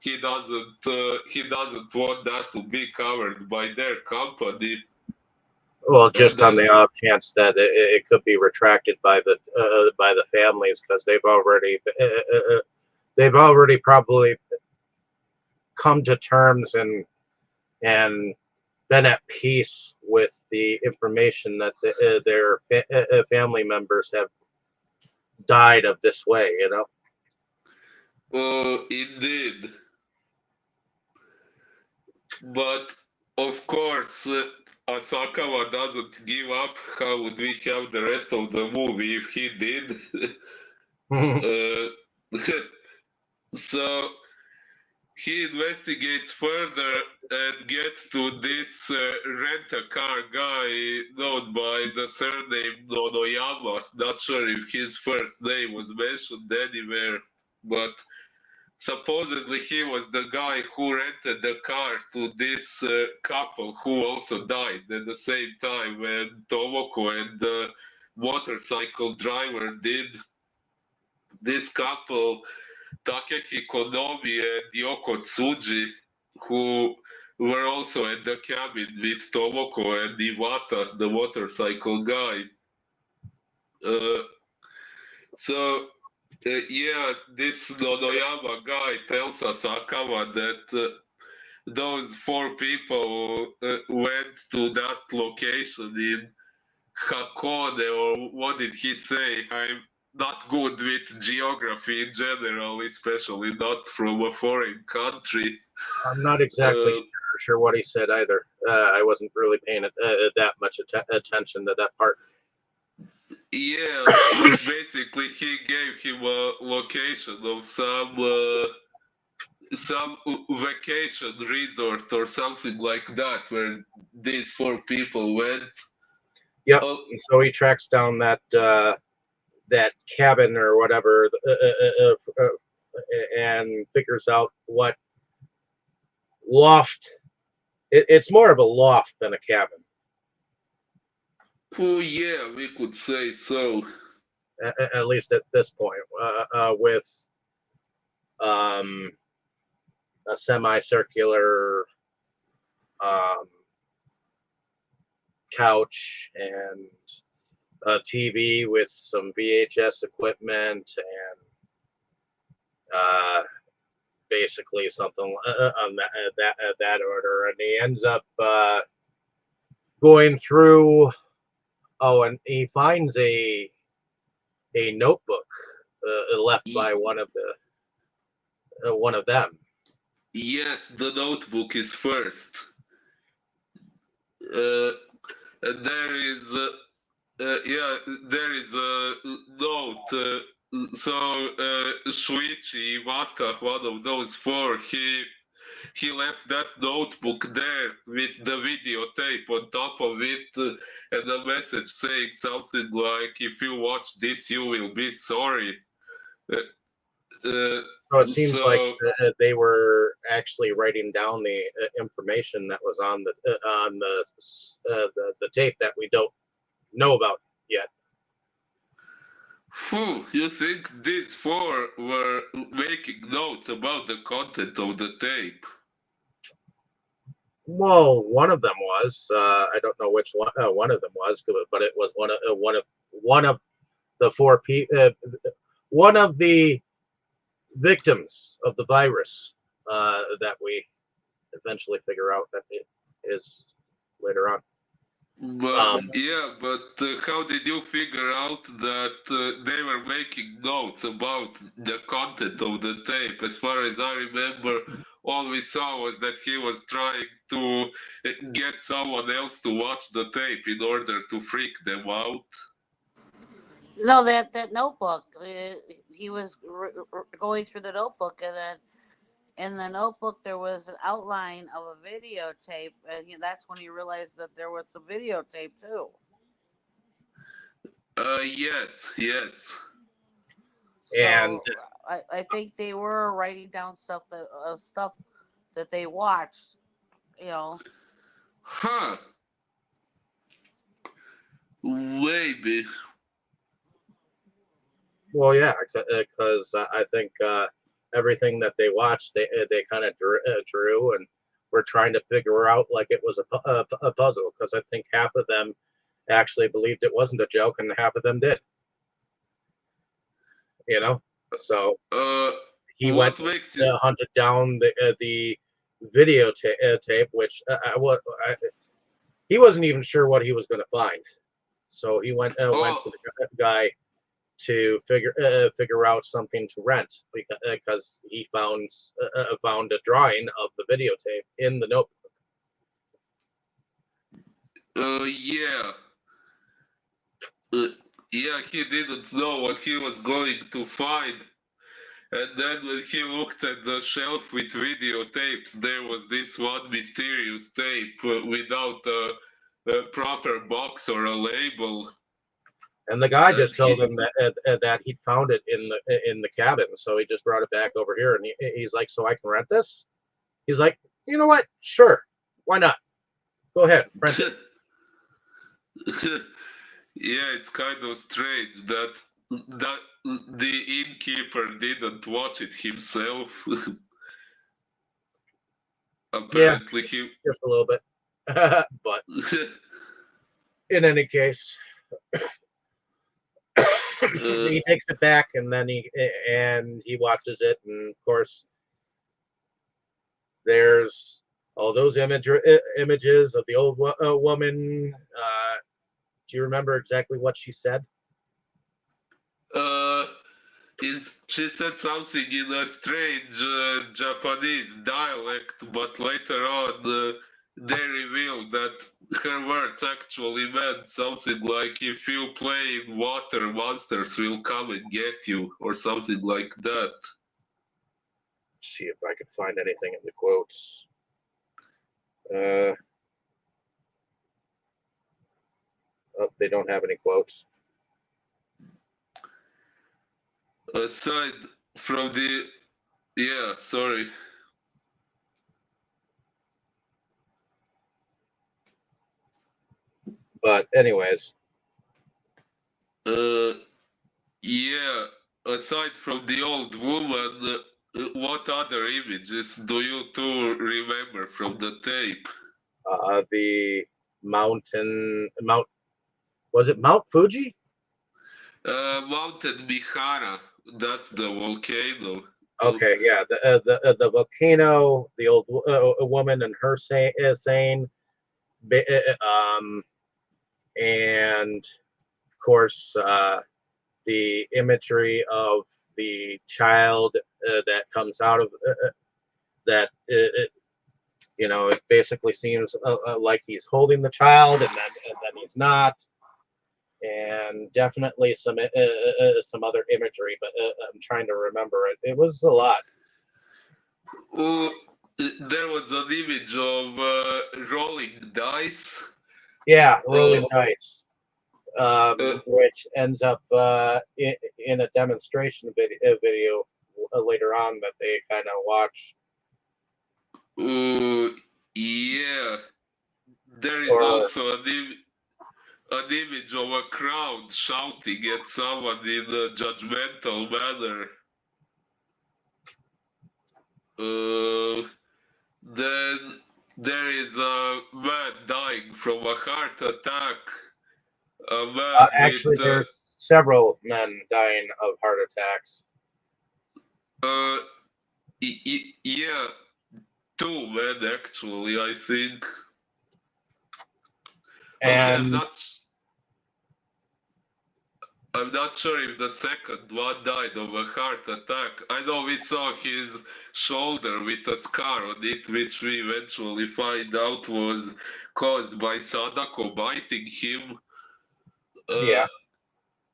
he doesn't want that to be covered by their company. Well, And just on the off chance that it could be retracted by the families because they've already probably come to terms and been at peace with the information that their family members have died of this way. You know. indeed, but of course, Asakawa doesn't give up. How would we have the rest of the movie if he did? So he investigates further and gets to this rent-a-car guy known by the surname Nonoyama. Not sure if his first name was mentioned anywhere, but supposedly he was the guy who rented the car to this couple who also died at the same time when Tomoko and the motorcycle driver did. This couple, Takeki Konomi and Yoko Tsuji, who were also at the cabin with Tomoko and Iwata, the motorcycle guy. Uh, so, yeah, this Nonoyama guy tells Asakawa that those 4 people went to that location in Hakone, or what did he say? I'm not good with geography in general, especially not from a foreign country. I'm not exactly Uh, sure what he said either. I wasn't really paying that much attention to that part. yeah, but basically he gave him a location of some vacation resort or something like that where these 4 people went. Yep. Oh, And so he tracks down that cabin or whatever, and figures out what loft. It's more of a loft than a cabin. oh yeah, we could say so. At least at this point, with a semicircular um, couch and a TV with some VHS equipment and basically something on that order. And he ends up going through. Oh, and he finds a notebook left by one of them. Yes, the notebook is first. Uh, and there is a note. Shuichi Iwata, one of those 4, he left that notebook there with the videotape on top of it, and a message saying something like, "If you watch this, you will be sorry." Uh, uh, So it seems like so they were actually writing down the information that was on the tape that we don't know about yet. You think these 4 were making notes about the content of the tape? Well, one of them was. I don't know which one of them was, but it was one of the 4 people. One of the victims of the virus that we eventually figure out that it is later on. But yeah, but how did you figure out that they were making notes about the content of the tape? As far as I remember, all we saw was that he was trying to get someone else to watch the tape in order to freak them out. No, that notebook. He was going through the notebook, and then in the notebook there was an outline of a videotape, and that's when he realized that there was some videotape too. Yes, yes. And So I think they were writing down stuff that they watched. You know, Huh. Maybe. well, yeah, because I think everything that they watched, they kind of drew, and were trying to figure out like it was a puzzle. Because I think half of them actually believed it wasn't a joke, and half of them did. You know, so Uh, he went what makes you? hunted down the videotape, which he wasn't even sure what he was going to find. So he went to Oh, the guy to figure out something to rent because he found a drawing of the videotape in the notebook. yeah. Uh, yeah, he didn't know what he was going to find. And then when he looked at the shelf with videotapes, there was this one mysterious tape without a proper box or a label. And the guy And just told him that he'd found it in the cabin, so he just brought it back over here, and he's like, "So I can rent this?" He's like, "You know what? Sure, why not? Go ahead, rent it." yeah, it's kind of strange that the innkeeper didn't watch it himself. apparently he. Just a little bit. But in any case, he takes it back, and then he watches it, and of course, there's all those images of the old woman. Do you remember exactly what she said? She said something in a strange Japanese dialect, but later on they revealed that her words actually meant something like if you play in water, monsters will come and get you, or something like that. See if I can find anything in the quotes. Oh, they don't have any quotes. Aside from the. Yeah, sorry. But anyways. Yeah, aside from the old woman, what other images do you two remember from the tape? The Mount, was it Mount Fuji? Mountain Mihara, that's the volcano. Okay, yeah, the volcano, the old woman and her saying, and of course the imagery of the child that comes out of that. It basically seems like he's holding the child, and then he's not. And definitely some other imagery, but I'm trying to remember it. It was a lot. There was an image of rolling dice. Yeah, rolling dice, which ends up in a demonstration video later on that they kind of watch. Yeah. There is also an image of a crowd shouting at someone in a judgmental manner. Then there is a man dying from a heart attack. A man Actually, there's several men dying of heart attacks. Yeah, two men actually, I think. And Okay, I'm not sure if the second one died of a heart attack. I know we saw his shoulder with a scar on it, which we eventually find out was caused by Sadako biting him. Yeah.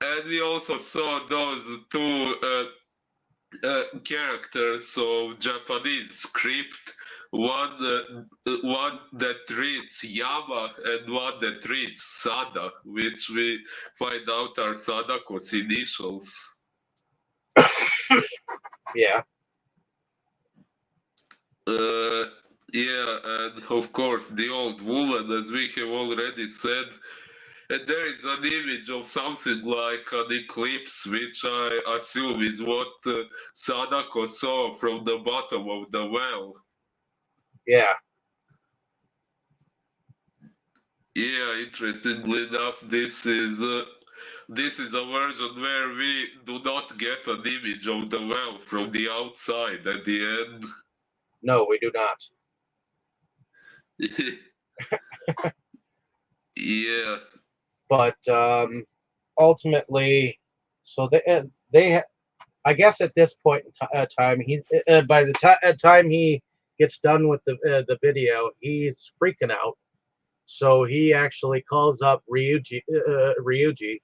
And we also saw those two characters of Japanese script. One that reads Yama and one that reads Sada, which we find out are Sadako's initials. Yeah. Yeah, and of course the old woman, as we have already said. And there is an image of something like an eclipse, which I assume is what Sadako saw from the bottom of the well. Yeah. Yeah, interestingly enough, this is a version where we do not get an image of the well from the outside at the end. No, we do not. Yeah. But ultimately, so they I guess at this point in time, he by the time he gets done with the video, he's freaking out. So he actually calls up Ryuji,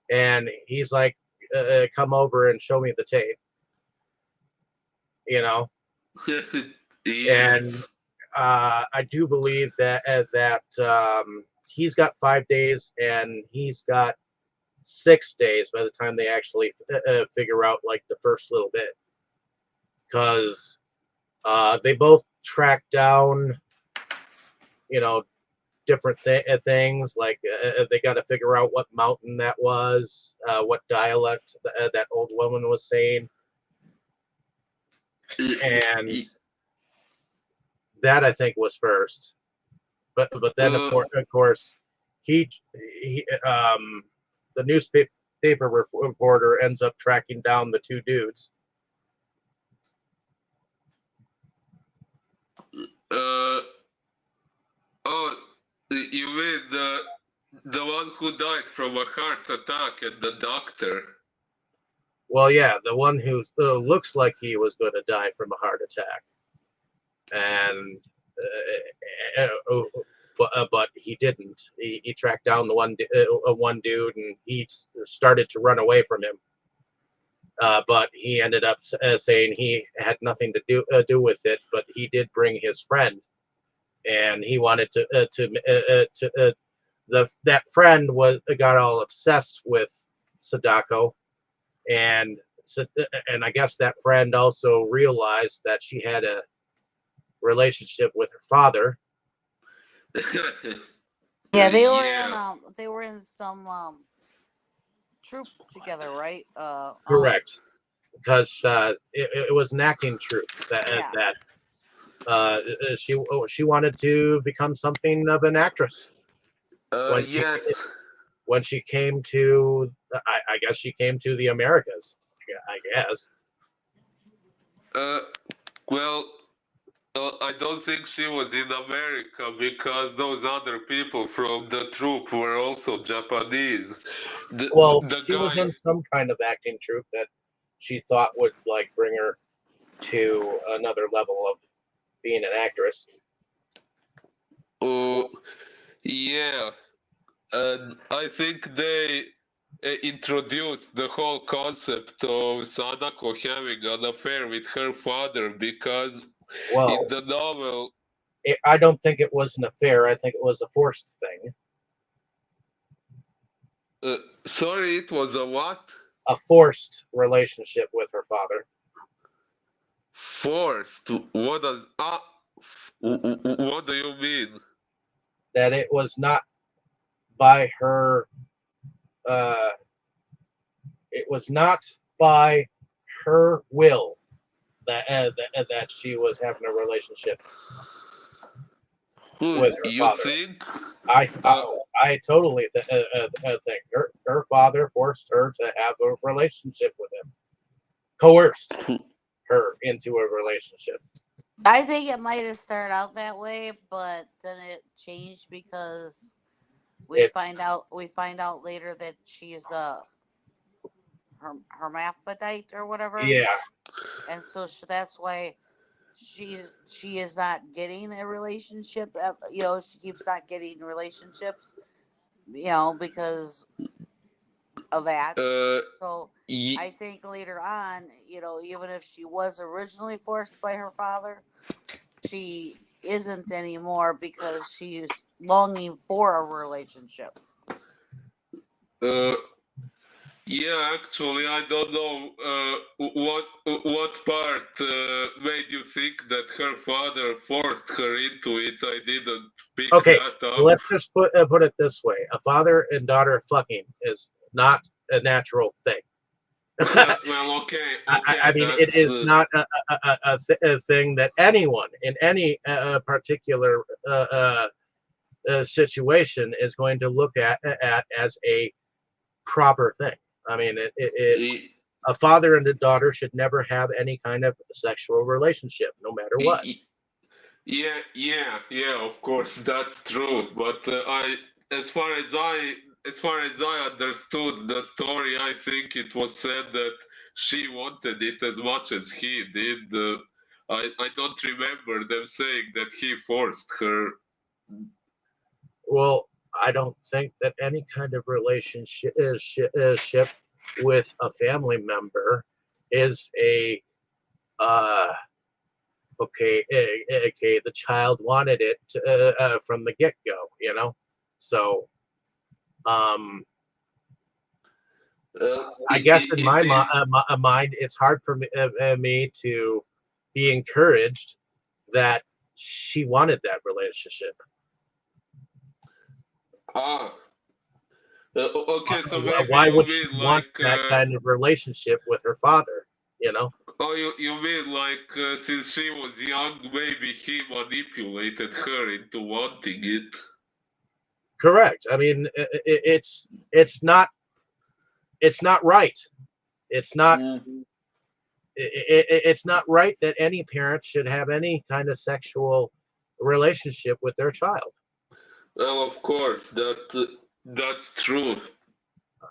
and he's like, "Come over and show me the tape." Yes. And I do believe that he's got 5 days, and he's got 6 days by the time they actually figure out like the first little bit, because they both track down, different things. Like they got to figure out what mountain that was, what dialect that old woman was saying, and That I think was first, but then Uh, of course he the newspaper reporter ends up tracking down the two dudes. uh, oh, you mean the one who died from a heart attack and the doctor? Well, yeah, the one who looks like he was going to die from a heart attack, and but he didn't. He tracked down the one dude, and he started to run away from him. But he ended up saying he had nothing to do with it, but he did bring his friend, and he wanted to that friend got all obsessed with Sadako, and and I guess that friend also realized that she had a relationship with her father. Yeah, Yeah. they were in some troop together, right? Correct, because it was an acting troupe Yeah. that she wanted to become something of an actress when she Yes. when she came to I guess she came to the Americas. I guess. Uh, well, I don't think she was in America because those other people from the troupe were also Japanese. Well, The she was guy, in some kind of acting troupe that she thought would like bring her to another level of being an actress. uh, yeah, and I think they introduced the whole concept of Sadako having an affair with her father because in Well, the novel, I don't think it was an affair. I think it was a forced thing. sorry, it was a what? A forced relationship with her father. Forced. What does what do you mean? That it was not by her. Uh, it was not by her will that she was having a relationship with her You father. think? I Uh, I totally think her father forced her to have a relationship with him, coerced her into a relationship. I think it might have started out that way, but then it changed because It we find out later that she's a hermaphrodite or whatever, yeah. and so that's why she is not getting a relationship. You know, she keeps not getting relationships. You know, because of that. uh, So y- I think later on, you know, even if she was originally forced by her father, she isn't anymore because she's longing for a relationship. uh, yeah, actually, I don't know what part made you think that her father forced her into it. I didn't pick Okay, that up. let's just put it this way: a father and daughter fucking is not a natural thing. Well, okay, I okay, mean, it that's is not a thing that anyone in any particular situation is going to look at as a proper thing. I mean, y- a father and a daughter should never have any kind of sexual relationship, no matter what. y- yeah, yeah, yeah. Of course, that's true. But as far as as far as I understood the story, I think it was said that she wanted it as much as he did. I don't remember them saying that he forced her. Well, I don't think that any kind of relationship with a family member is a uh, okay. The child wanted it from the get go, you know. So um, I guess in It is. my mind, it's hard for me to be encouraged that she wanted that relationship. Ah. Okay, so maybe Why you would she mean want like that kind of relationship with her father? You know. Oh, you mean like since she was young, maybe he manipulated her into wanting it? Correct. I mean, it's not right. It's not Mm. it's not right that any parent should have any kind of sexual relationship with their child. Well, of course, that's true.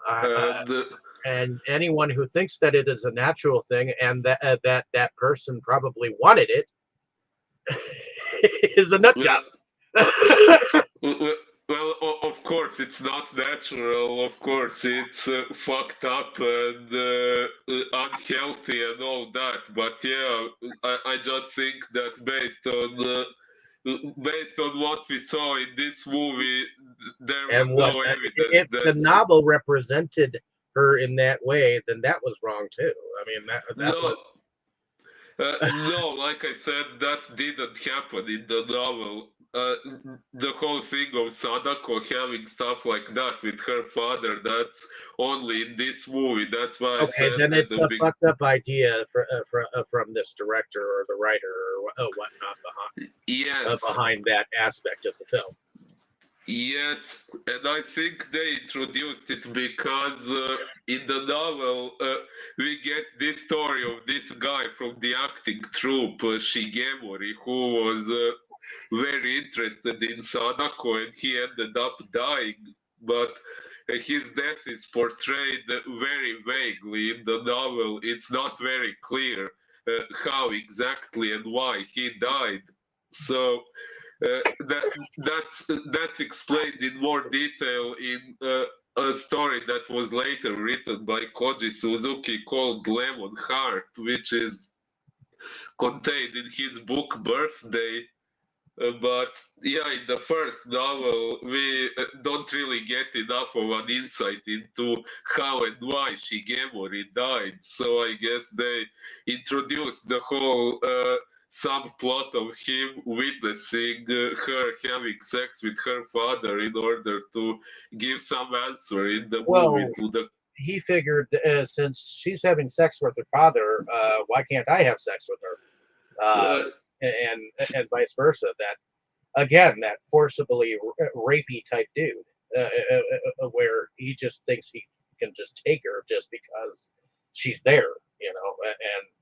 Uh, And and anyone who thinks that it is a natural thing and that person probably wanted it is a nut job. well, well, of course, it's not natural. Of course, it's fucked up and unhealthy and all that. But yeah, I just think that based on what we saw in this movie, there was And what no evidence if the that novel represented her in that way? Then that was wrong too. I mean, that no. was No, like I said, that didn't happen in the novel. The whole thing of Sadako having stuff like that with her father, that's only in this movie. That's why I okay. said Then at it's the a big. fucked up idea from this director or the writer or whatnot Yes, behind that aspect of the film. yes, and I think they introduced it because in the novel we get this story of this guy from the acting troupe, Shigemori, who was very interested in Sadako and he ended up dying. But his death is portrayed very vaguely in the novel. It's not very clear how exactly and why he died. So that's explained in more detail in a story that was later written by Koji Suzuki called Lemon Heart, which is contained in his book Birthday. But yeah, in the first novel, we don't really get enough of an insight into how and why Shigemori died. So I guess they introduced the whole subplot of him witnessing her having sex with her father in order to give some answer in the movie Well, to the. he figured since she's having sex with her father, why can't I have sex with her? Uh, Uh, and vice versa. That again, that forcibly rapey type dude, where he just thinks he can just take her just because she's there, and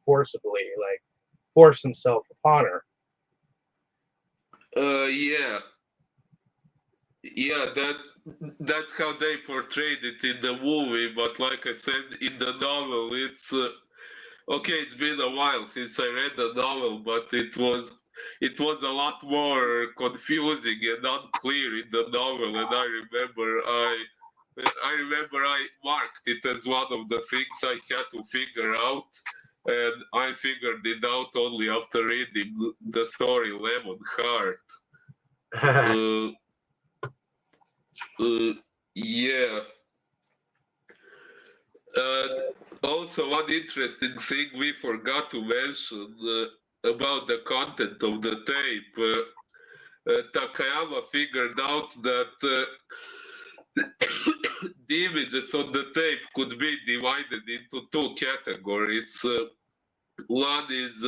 forcibly like force himself upon her. yeah, yeah, that's how they portrayed it in the movie. But like I said, in the novel, it's okay. It's been a while since I read the novel, but it was a lot more confusing and unclear in the novel. And I remember I marked it as one of the things I had to figure out. And I figured it out only after reading the story Lemon Heart. Uh, uh, yeah. And also, one interesting thing we forgot to mention about the content of the tape. Takayama figured out that the images on the tape could be divided into two categories. One is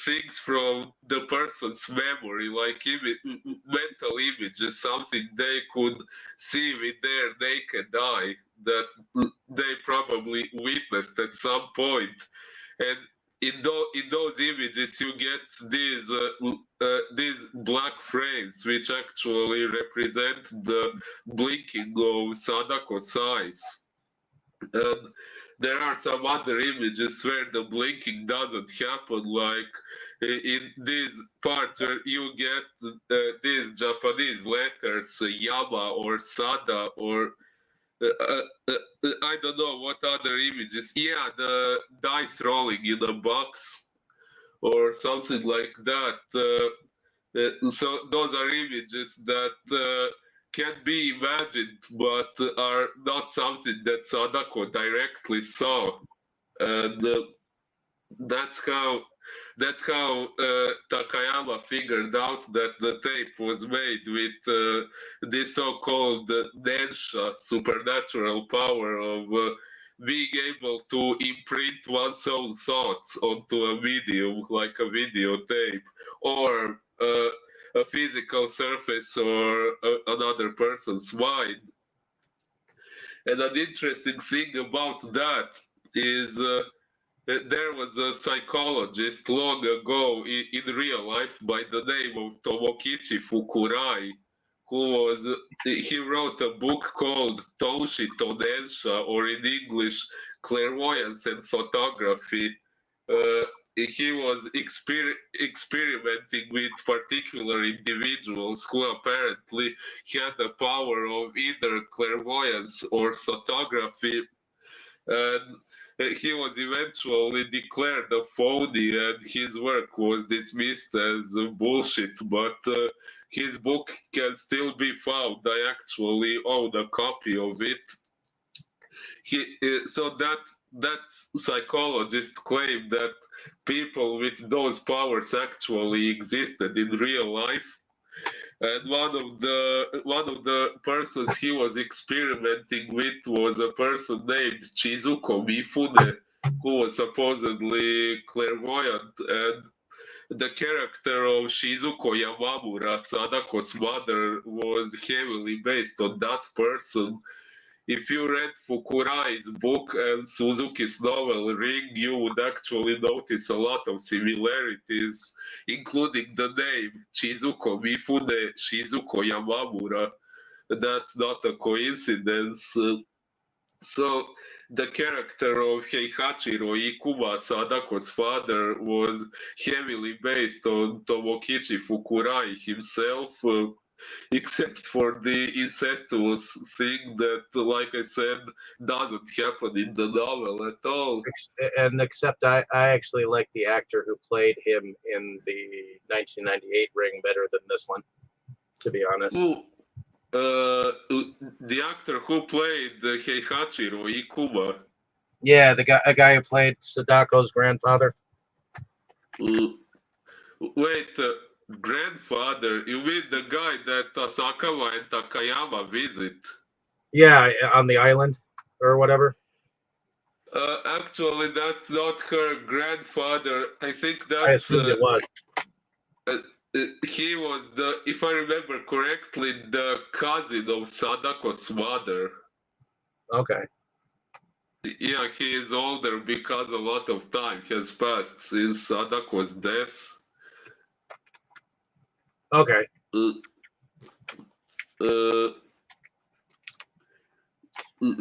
things from the person's memory, like mental images, something they could see with their naked eye that they probably witnessed at some point. And in those images, you get these black frames, which actually represent the blinking of Sadako's eyes. And there are some other images where the blinking doesn't happen, like in these parts where you get these Japanese letters, Yama or Sada, or I don't know what other images. Yeah, the dice rolling in a box or something like that. So those are images that can be imagined, but are not something that Sadako directly saw, and that's how Takayama figured out that the tape was made with this so-called Nensha supernatural power of being able to imprint one's own thoughts onto a medium, like a videotape, or a physical surface or another person's mind. And an interesting thing about that is there was a psychologist long ago in real life by the name of Tomokichi Fukurai, he wrote a book called Toshi Todensha, or in English, Clairvoyance and Photography. Uh, he was experimenting with particular individuals who apparently had the power of either clairvoyance or photography, and he was eventually declared a phony, and his work was dismissed as bullshit. But his book can still be found. I actually own a copy of it. So that psychologist claimed that people with those powers actually existed in real life, and one of the persons he was experimenting with was a person named Chizuko Mifune, who was supposedly clairvoyant, and the character of Shizuko Yamamura, Sadako's mother, was heavily based on that person. If you read Fukurai's book and Suzuki's novel Ring, you would actually notice a lot of similarities, including the name Chizuko Mifune Shizuko Yamamura. That's not a coincidence. So, the character of Heihachiro Ikuma, Sadako's father, was heavily based on Tomokichi Fukurai himself. Except for the incestuous thing that, like I said, doesn't happen in the novel at all. And except I actually like the actor who played him in the 1998 Ring better than this one, to be honest. Ooh, the actor who played Heihachiro Ikuma. Yeah, a guy who played Sadako's grandfather. Wait, grandfather? You mean the guy that Asakawa and Takayama visit? Yeah, on the island or whatever. Actually, that's not her grandfather. I think I that's assumed it was. he was the, if I remember correctly, the cousin of Sadako's mother. Okay. Yeah, he is older because a lot of time has passed since Sadako's death. Okay. Uh,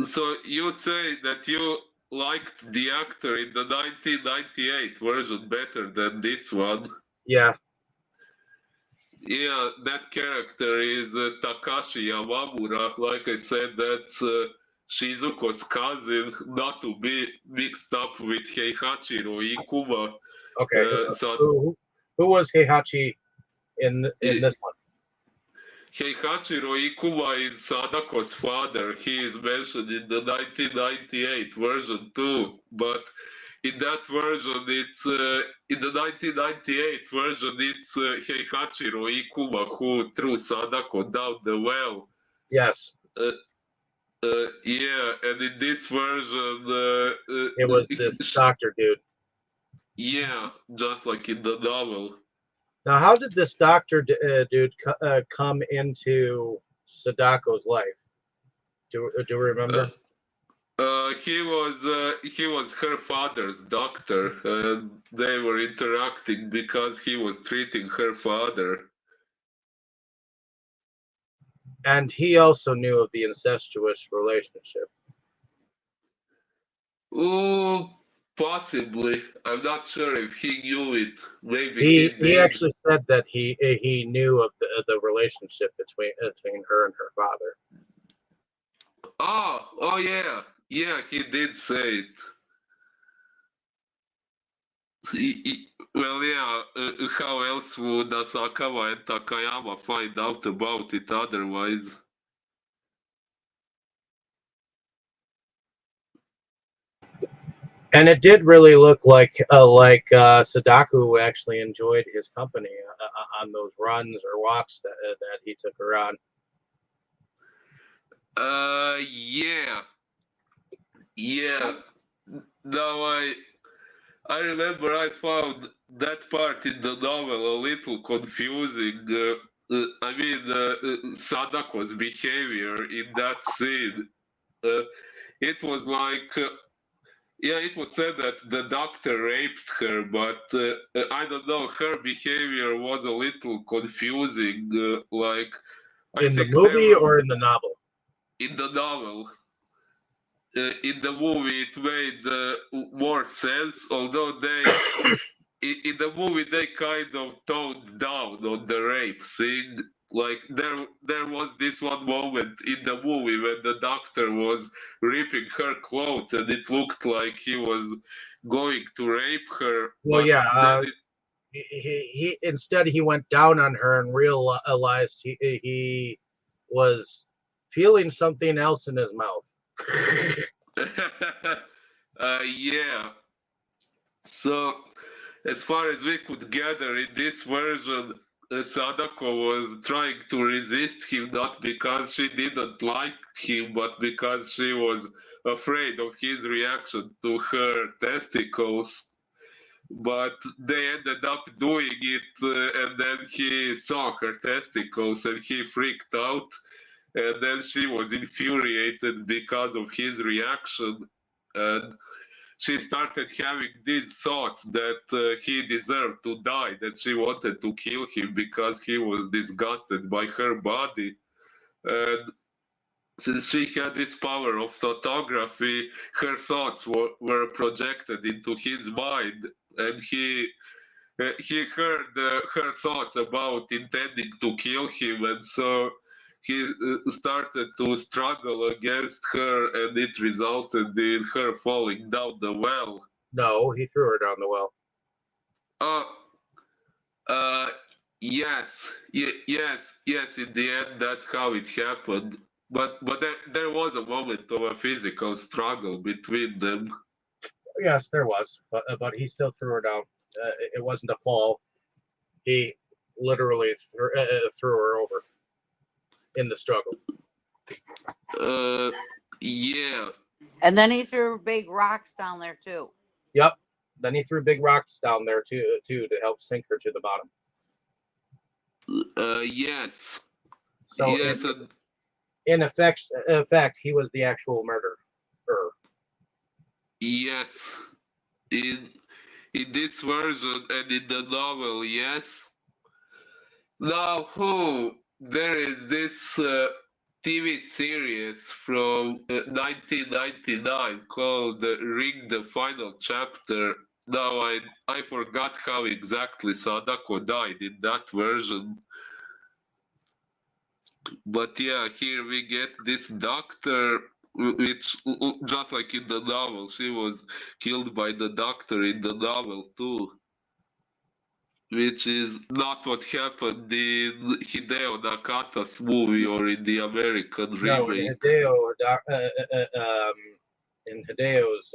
so you say that you liked the actor in the 1998 version better than this one? Yeah. Yeah, that character is Takashi Yamamura. Like I said, that's Shizuko's cousin, not to be mixed up with Heihachiro Ikuma. Okay. So Who was Heihachi in this one? Heihachiro Ikuma is Sadako's father. He is mentioned in the 1998 version too, but in that version, it's in the 1998 version, it's Heihachiro Ikuma who threw Sadako down the well. Yes. Yeah, and in this version, It was this doctor dude. Yeah, just like in the novel. Now, how did this doctor dude come into Sadako's life? Do you remember? He was her father's doctor, and they were interacting because he was treating her father. And he also knew of the incestuous relationship. Oh, possibly. I'm not sure if he knew it. Maybe he He did. actually said that he knew of the relationship between her and her father. Oh yeah, yeah. He did say it. Well, yeah. How else would Asakawa and Takayama find out about it otherwise? And it did really look like Sadako actually enjoyed his company on those runs or walks that he took her on. Yeah. Yeah. Now I remember I found that part in the novel a little confusing. I mean, Sadako's behavior in that scene. Uh, it was like, yeah, it was said that the doctor raped her, but I don't know, her behavior was a little confusing. Like, I In the think there movie were or in the novel? in the novel. In the movie, it made more sense, although in the movie they kind of toned down on the rape thing. Like there was this one moment in the movie when the doctor was ripping her clothes and it looked like he was going to rape her, Well, but yeah. then it He instead he went down on her and realized he was feeling something else in his mouth. yeah. So as far as we could gather in this version, Sadako was trying to resist him not because she didn't like him, but because she was afraid of his reaction to her testicles. But they ended up doing it, and then he saw her testicles and he freaked out. And then she was infuriated because of his reaction. And she started having these thoughts that he deserved to die, that she wanted to kill him because he was disgusted by her body. And since she had this power of thoughtography, her thoughts were projected into his mind, and he heard her thoughts about intending to kill him, and so he started to struggle against her, and it resulted in her falling down the well. No, he threw her down the well. Uh, uh, yes, yes. In the end, that's how it happened. But there was a moment of a physical struggle between them. Yes, there was, but he still threw her down. It wasn't a fall. He literally threw her over in the struggle. Uh, yeah, And then he threw big rocks down there too. Yep. Then he threw big rocks down there too to help sink her to the bottom. yes, So yes, and in effect, he was the actual murderer. yes. In in this version and in the novel, yes. Now, who there is this TV series from 1999 called Ring the Final Chapter. Now, I forgot how exactly Sadako died in that version. But yeah, here we get this doctor, which just like in the novel, she was killed by the doctor in the novel too, which is not what happened in Hideo Nakata's movie or in the American No, remake. In Hideo's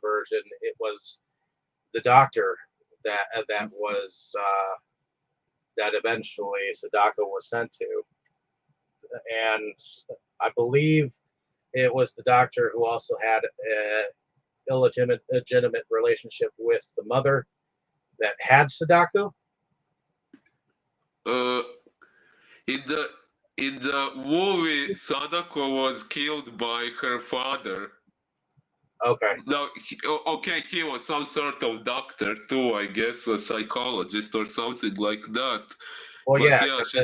version, it was the doctor that was that eventually Sadako was sent to, and I believe it was the doctor who also had a illegitimate relationship with the mother that had Sadako. Uh, in the in the movie, Sadako was killed by her father. Okay. No, okay, he was some sort of doctor too, I guess, a psychologist or something like that. Well, But yeah, yeah, she,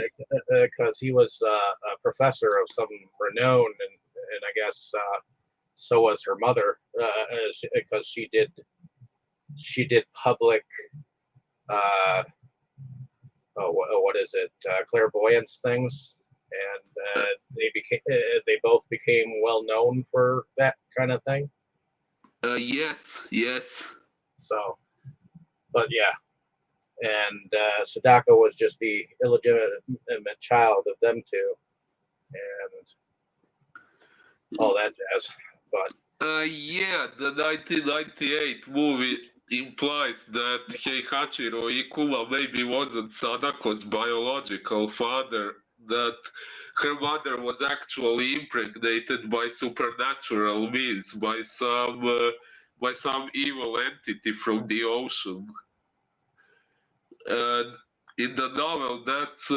because he was a professor of some renown, and I guess so was her mother, because she did public uh, what is it, clairvoyance things, and they both became well known for that kind of thing. yes, yes. So, but yeah, and Sadako was just the illegitimate child of them two, and all that jazz. But Yeah, the 1998 movie implies that Heihachiro Ikuma maybe wasn't Sadako's biological father, that her mother was actually impregnated by supernatural means by some evil entity from the ocean. And in the novel, that's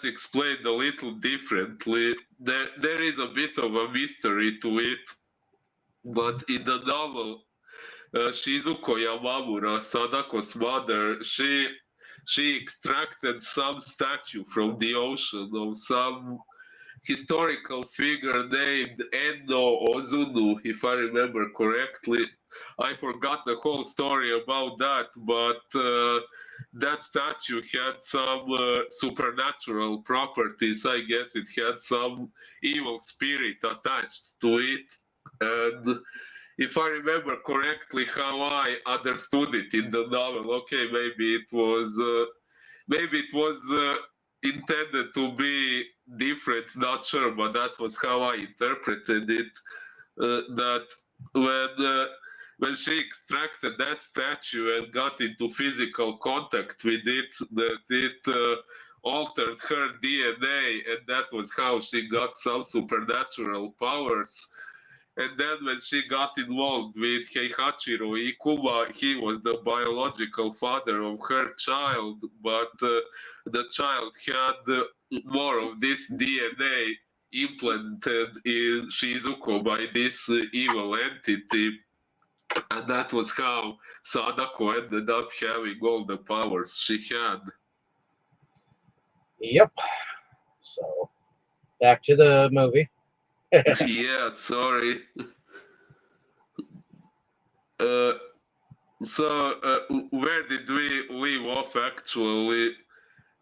explained a little differently. There is a bit of a mystery to it, but in the novel, Shizuko Yamamura, Sadako's mother, she extracted some statue from the ocean of some historical figure named Enno Ozunu, if I remember correctly. I forgot the whole story about that, but that statue had some supernatural properties. I guess it had some evil spirit attached to it. And if I remember correctly how I understood it in the novel, okay, maybe it was intended to be different, not sure, but that was how I interpreted it. That when uh, when she extracted that statue and got into physical contact with it, that it altered her DNA, and that was how she got some supernatural powers. And then when she got involved with Heihachiro Ikuma, he was the biological father of her child, but the child had more of this DNA implanted in Shizuko by this evil entity. And that was how Sadako ended up having all the powers she had. Yep. So back to the movie. Yeah, sorry. Uh, so, where did we leave off actually?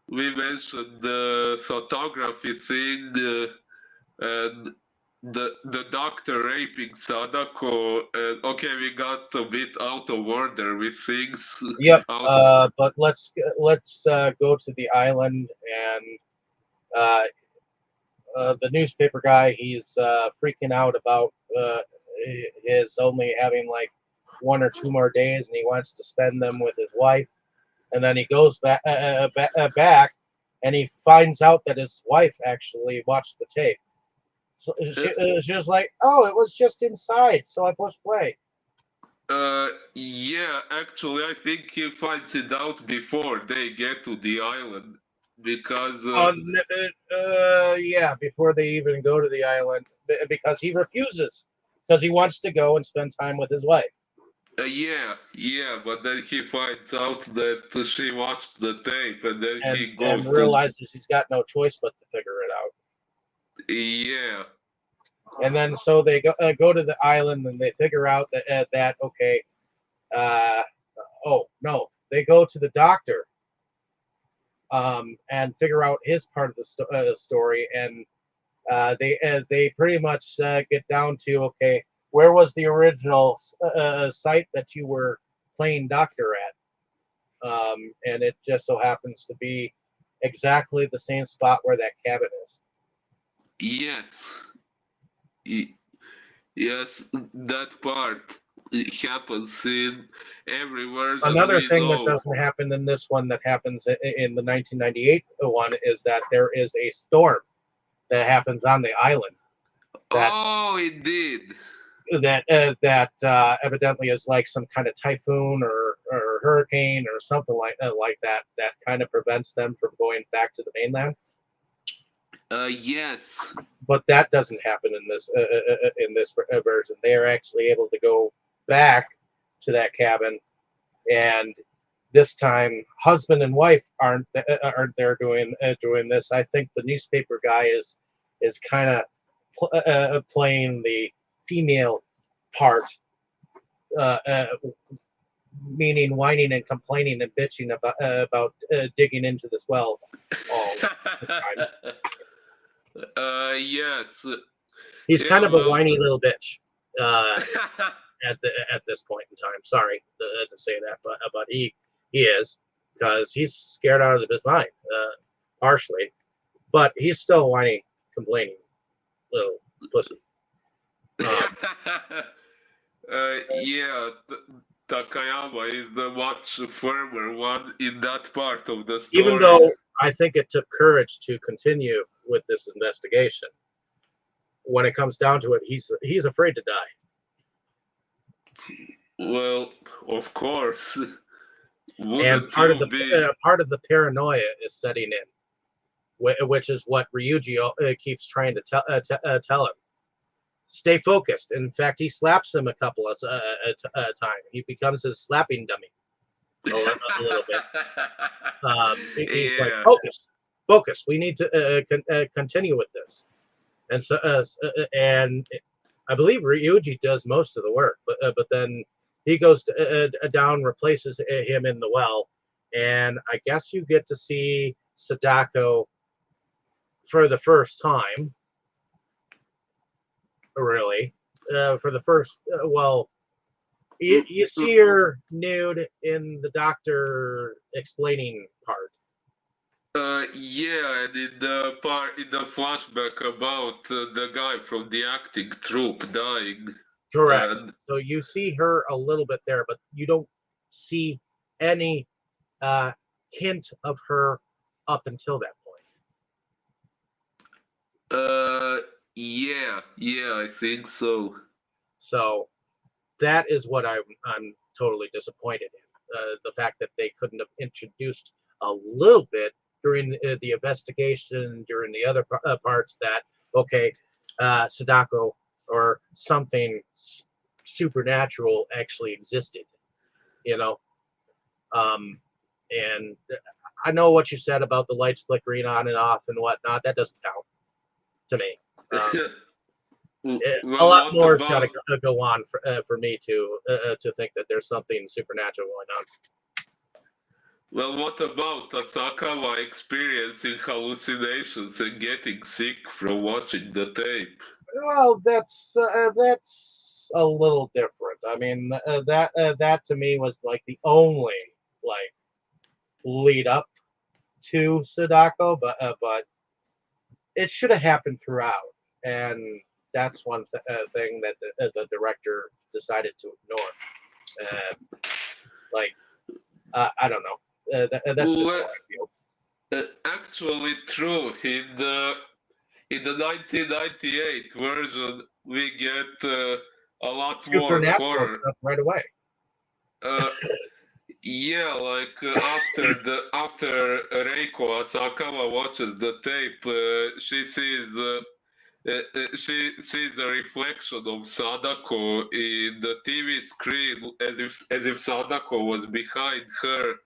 We mentioned the photography thing and the doctor raping Sadako. And okay, we got a bit out of order with things. Yep. Out But let's go to the island, and uh, the newspaper guy, he's freaking out about his only having like 1 or 2 more days, and he wants to spend them with his wife. And then he goes back, and he finds out that his wife actually watched the tape. So she was like, "Oh, it was just inside, so I pushed play." yeah, actually, I think he finds it out before they get to the island because Yeah, before they even go to the island, because he refuses, because he wants to go and spend time with his wife. yeah, but then he finds out that she watched the tape, and then he And goes to realizes he's got no choice but to figure it out. yeah, And then so they go to the island, and they figure out that okay, uh, oh no, they go to the doctor, and figure out his part of the story, and they pretty much get down to, okay, where was the original site that you were playing doctor at? And it just so happens to be exactly the same spot where that cabin is. yes, y- yes, that part it happens in every version Another we thing that know. doesn't happen in this one that happens in the 1998 one is that there is a storm that happens on the island that Oh, indeed. evidently is like some kind of typhoon or hurricane or something like that that kind of prevents them from going back to the mainland. Yes. But that doesn't happen in this version. They are actually able to go back to that cabin, and this time husband and wife aren't there doing this. I think the newspaper guy is kind of playing the female part, uh, uh, meaning whining and complaining and bitching about digging into this well all the time. Yes. He's kind Yeah, of a well. whiny little bitch at this point in time. Sorry to say that, but he is, because he's scared out of his mind, partially, but he's still a whiny, complaining little pussy. Yeah, Takayama is the much firmer one in that part of the Even story. though I think it took courage to continue with this investigation. When it comes down to it, he's afraid to die. Well, of course. And Wouldn't you be? part of the paranoia is setting in, which is what Ryuji keeps trying to tell him. Stay focused. In fact, he slaps him a couple of times. He becomes his slapping dummy a little bit. He's like, Yeah. focus. We need to continue with this. And so, and I believe Ryuji does most of the work, but then he goes down, replaces him in the well, and I guess you get to see Sadako for the first time. Really, for the first well, you see her nude in the doctor explaining part. Yeah, and in the flashback about the guy from the acting troupe dying. Correct. So you see her a little bit there, but you don't see any hint of her up until that point. Yeah, I think so. So that is what I'm totally disappointed in. The fact that they couldn't have introduced a little bit during the investigation, during the other parts that, okay, Sadako or something supernatural actually existed, you know. And I know what you said about the lights flickering on and off and whatnot. That doesn't count to me. Well, a lot more has about... got to go on for me to think that there's something supernatural going on. Well, what about Asakawa experiencing hallucinations and getting sick from watching the tape? Well, that's a little different. I mean, that to me was like the only like lead up to Sadako, but it should have happened throughout, and that's one thing that the director decided to ignore. Like, I don't know. That's just how I feel. Actually, true. In the 1998 version, we get a lot more Supernatural horror. stuff right away. Yeah, like after Reiko Asakawa watches the tape, she sees a reflection of Sadako in the TV screen as if Sadako was behind her.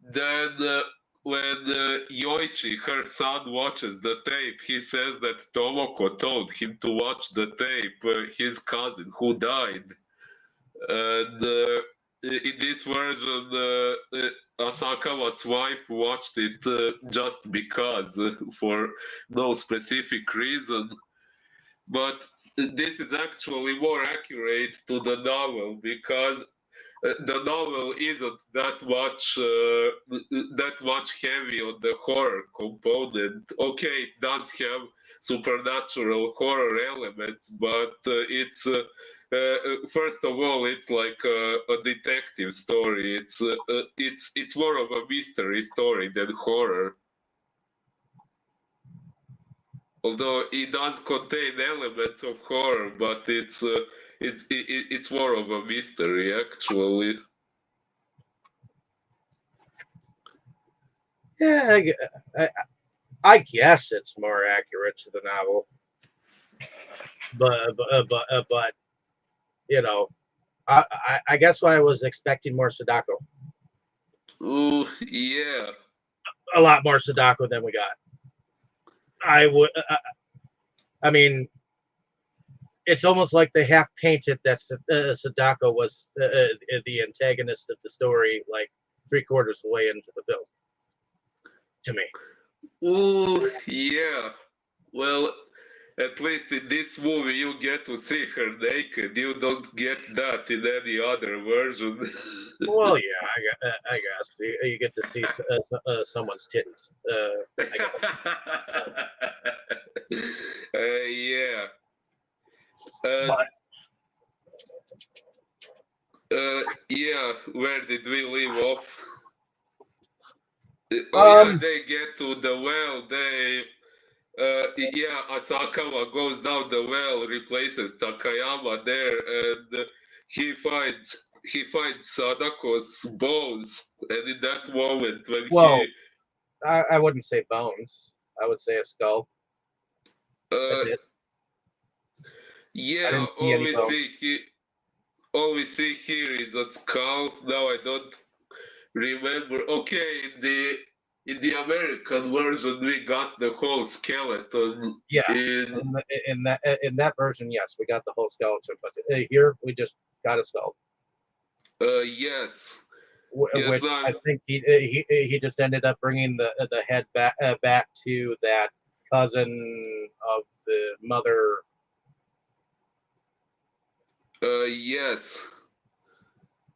Then when Yoichi, her son, watches the tape, he says that Tomoko told him to watch the tape, his cousin who died. And in this version, Asakawa's wife watched it just because, for no specific reason. But this is actually more accurate to the novel because the novel isn't that much heavy on the horror component. Okay, it does have supernatural horror elements, but it's first of all, it's like a detective story. It's more of a mystery story than horror. Although it does contain elements of horror, but it's more of a mystery actually. Yeah, I guess it's more accurate to the novel, but you know, I guess I was expecting more Sadako, Ooh, yeah. a lot more Sadako than we got. I mean, it's almost like they half painted that Sadako was the antagonist of the story, like 3/4 of the way into the film. To me. Ooh, yeah. Well, at least in this movie you get to see her naked. You don't get that in any other version. Well, yeah, I guess you get to see someone's titties. I guess. Yeah. Yeah, where did we leave off? Oh yeah, Um, they get to the well. Asakawa goes down the well, replaces Takayama there, and he finds Sadako's bones. And in that moment, when well, I wouldn't say bones. I would say a skull. uh, That's it. I yeah, didn't see any bones. all we see here is a skull. Now I don't remember. Okay, in the American version, we got the whole skeleton. Yeah, In in that version, yes, we got the whole skeleton, but here we just got a skull, yes, which no, I think he just ended up bringing the head back to that cousin of the mother. yes.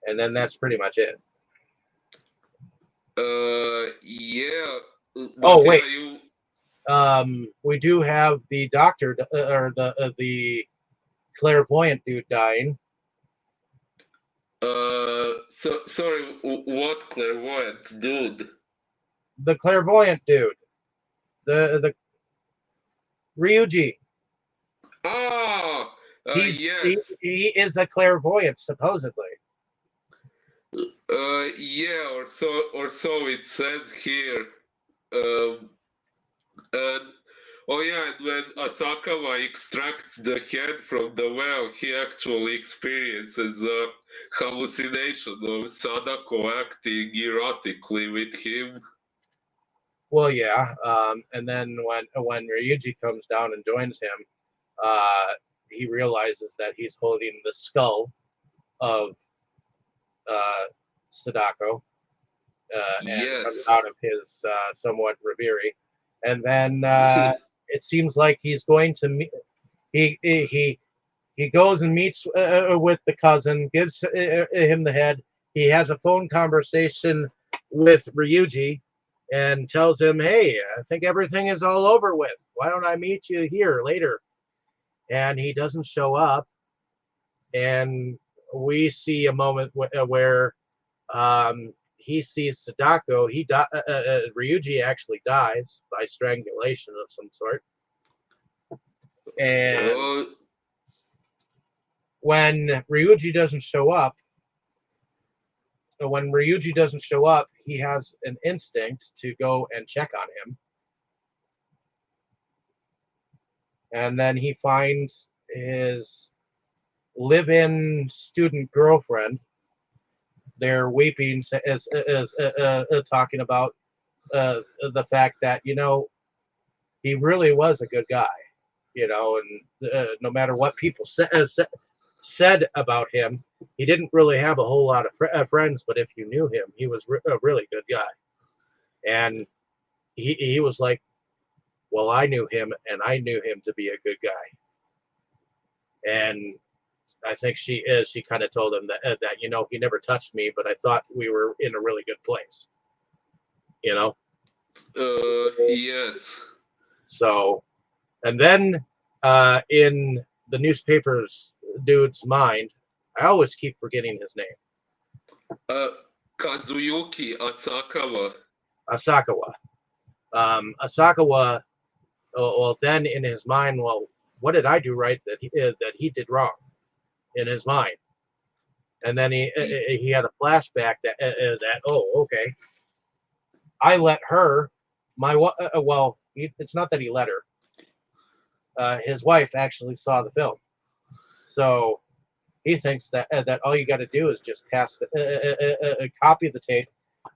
And then that's pretty much it. Yeah, Oh but wait, yeah, you. we do have the doctor or the clairvoyant dude dying. Sorry, what clairvoyant, dude? The clairvoyant dude, the Ryuji. Ah, He's yes. he is a clairvoyant supposedly. Yeah, or so it says here. Um, and oh yeah, and when Asakawa extracts the head from the well, he actually experiences a hallucination of Sadako acting erotically with him. Well, yeah. And then when Ryuji comes down and joins him, uh, he realizes that he's holding the skull of uh, Sadako, and comes Yes. out of his somewhat reverie. And then it seems like he's going to meet. He goes and meets with the cousin, gives him the head. He has a phone conversation with Ryuji and tells him, "Hey, I think everything is all over with. Why don't I meet you here later?" And he doesn't show up. And we see a moment where he sees Sadako. Ryuji actually dies by strangulation of some sort. And Uh, when Ryuji doesn't show up, when Ryuji doesn't show up, he has an instinct to go and check on him. And then he finds his live-in student girlfriend. They're weeping, talking about the fact that he really was a good guy, and no matter what people said about him, he didn't really have a whole lot of friends. But if you knew him, he was a really good guy. And he was like, well, I knew him, and I knew him to be a good guy. And I think she kind of told him that he never touched me, but I thought we were in a really good place. You know. yes. So, and then in the newspaper's dude's mind, I always keep forgetting his name. Uh, Kazuyuki Asakawa. Asakawa. Asakawa. Well, then in his mind, well, what did I do right that he did wrong in his mind? And then he had a flashback that oh, okay, I let her well, it's not that he let her. His wife actually saw the film, so he thinks that all you got to do is just pass copy the tape.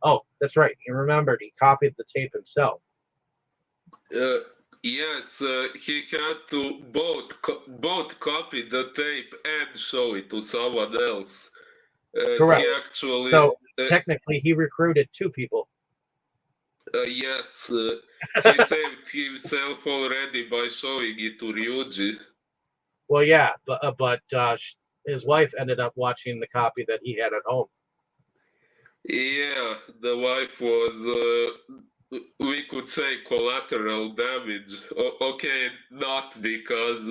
Oh, that's right. He remembered. He copied the tape himself. Yes, he had to both copy the tape and show it to someone else. Correct. He actually, So technically, he recruited two people. yes, he saved himself already by showing it to Ryuji. Well, yeah, but his wife ended up watching the copy that he had at home. Yeah, the wife was we could say collateral damage. Okay, not because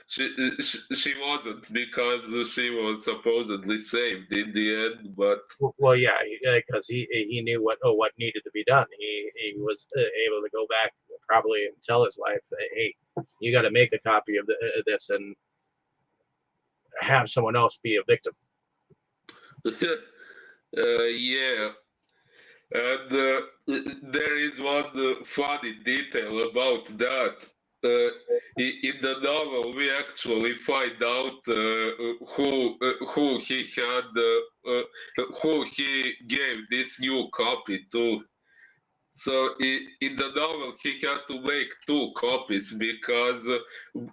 she wasn't, because she was supposedly saved in the end, but Well, yeah, because he knew what needed to be done. He was able to go back probably and tell his wife, hey, you got to make a copy of this and have someone else be a victim. yeah. And there is one funny detail about that. In the novel, we actually find out who he had, who he gave this new copy to. So in the novel, he had to make two copies because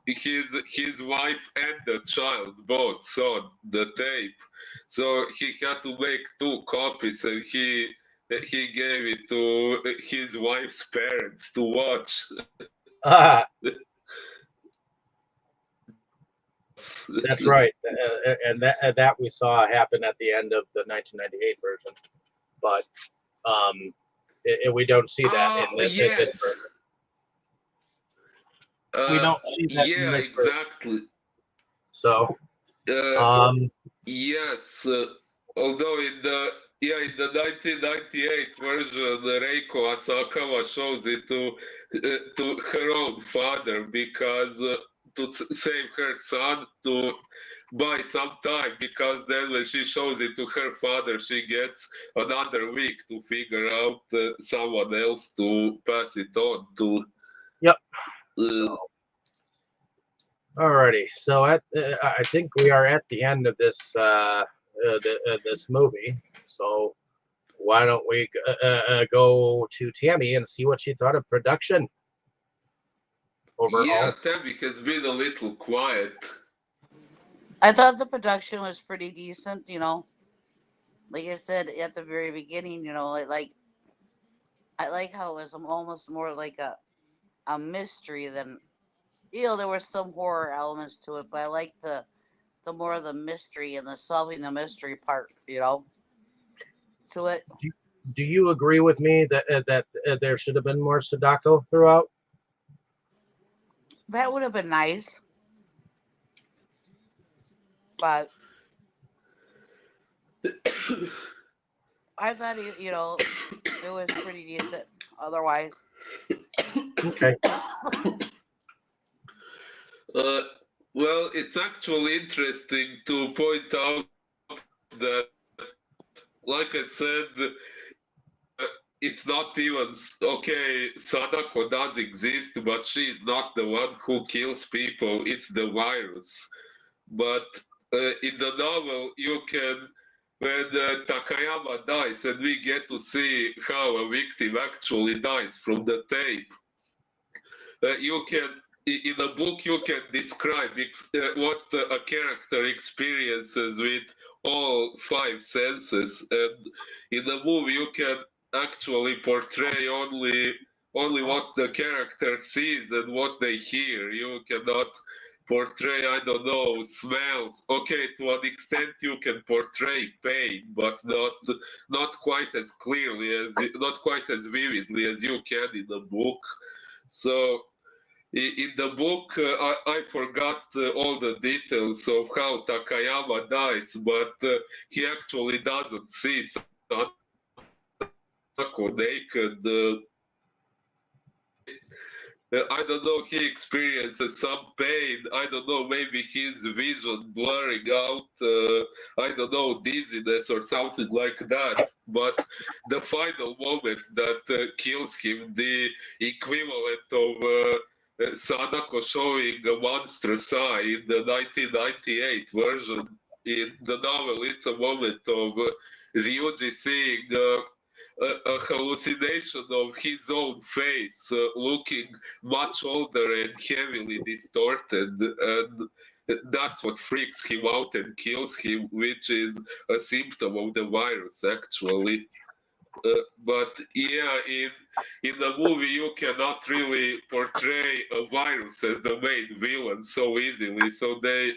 his wife and the child both saw the tape. So he had to make two copies, and he gave it to his wife's parents to watch. That's right, and that we saw happen at the end of the 1998 version, but we don't see that in this Yes. version. We don't see that in Yeah, this version. exactly. So, Uh, yes, although in the 1998 version, Reiko Asakawa shows it to her own father because to save her son to buy some time, because then when she shows it to her father, she gets another week to figure out someone else to pass it on to. yep. So, alrighty. So I think we are at the end of this this movie. So why don't we go to Tammy and see what she thought of production Yeah, overall? Tabby has been a little quiet. I thought the production was pretty decent. Like I said at the very beginning, I like how it was almost more like a mystery than there were some horror elements to it, but I like the more of the mystery and the solving the mystery part, to it. Do you agree with me that there should have been more Sadako throughout? That would have been nice, but I thought it was pretty decent. Otherwise, Okay. Uh, well, it's actually interesting to point out that, like I said, it's not even okay. Sadako does exist, but she is not the one who kills people. It's the virus. But in the novel, you can, when Takayama dies, and we get to see how a victim actually dies from the tape. You can, in a book, you can describe what a character experiences with all five senses, and in a movie, you can actually portray only what the character sees and what they hear. You cannot portray, I don't know, smells. Okay, to an extent you can portray pain, but not quite as clearly as, not quite as vividly as you can in a book. So in the book, I forgot all the details of how Takayama dies, but he actually doesn't see Sadako naked. I don't know, he experiences some pain. I don't know, maybe his vision blurring out. I don't know, dizziness or something like that. But the final moment that kills him, the equivalent of Sadako showing a monstrous eye in the 1998 version. In the novel, it's a moment of Ryuji seeing a hallucination of his own face, looking much older and heavily distorted. And that's what freaks him out and kills him, which is a symptom of the virus, actually. But yeah, in the movie, you cannot really portray a virus as the main villain so easily. So they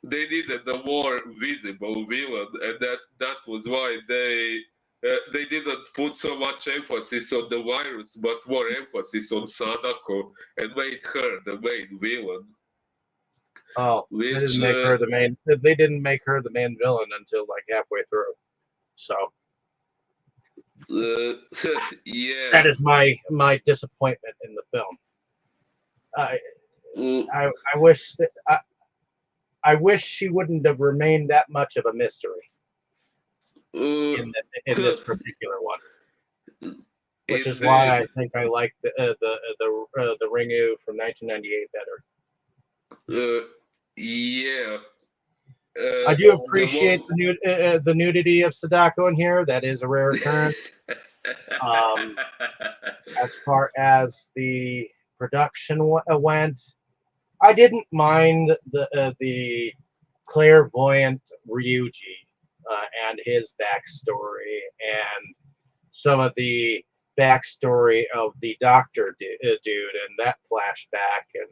needed a more visible villain, and that was why they didn't put so much emphasis on the virus, but more emphasis on Sadako and made her the main villain. Oh, they Which, didn't make her the main. They didn't make her the main villain until like halfway through. So yeah, that is my disappointment in the film. I I wish that I wish she wouldn't have remained that much of a mystery in this particular one, which is why I think I like the Ringu from 1998 better. Yeah. I do appreciate the nudity of Sadako in here. That is a rare occurrence. As far as the production went, I didn't mind the clairvoyant Ryuji and his backstory, and some of the backstory of the doctor dude and that flashback and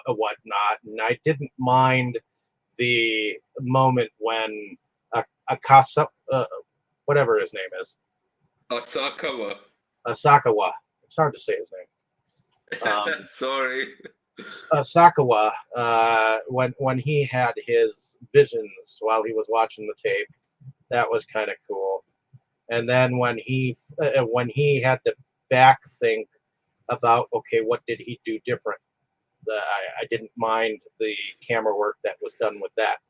whatnot. And I didn't mind the moment when Akasa, whatever his name is, Asakawa. It's hard to say his name. Sorry. Sakawa, when he had his visions while he was watching the tape, that was kind of cool. And then when he had to back think about, okay, what did he do different? I didn't mind the camera work that was done with that.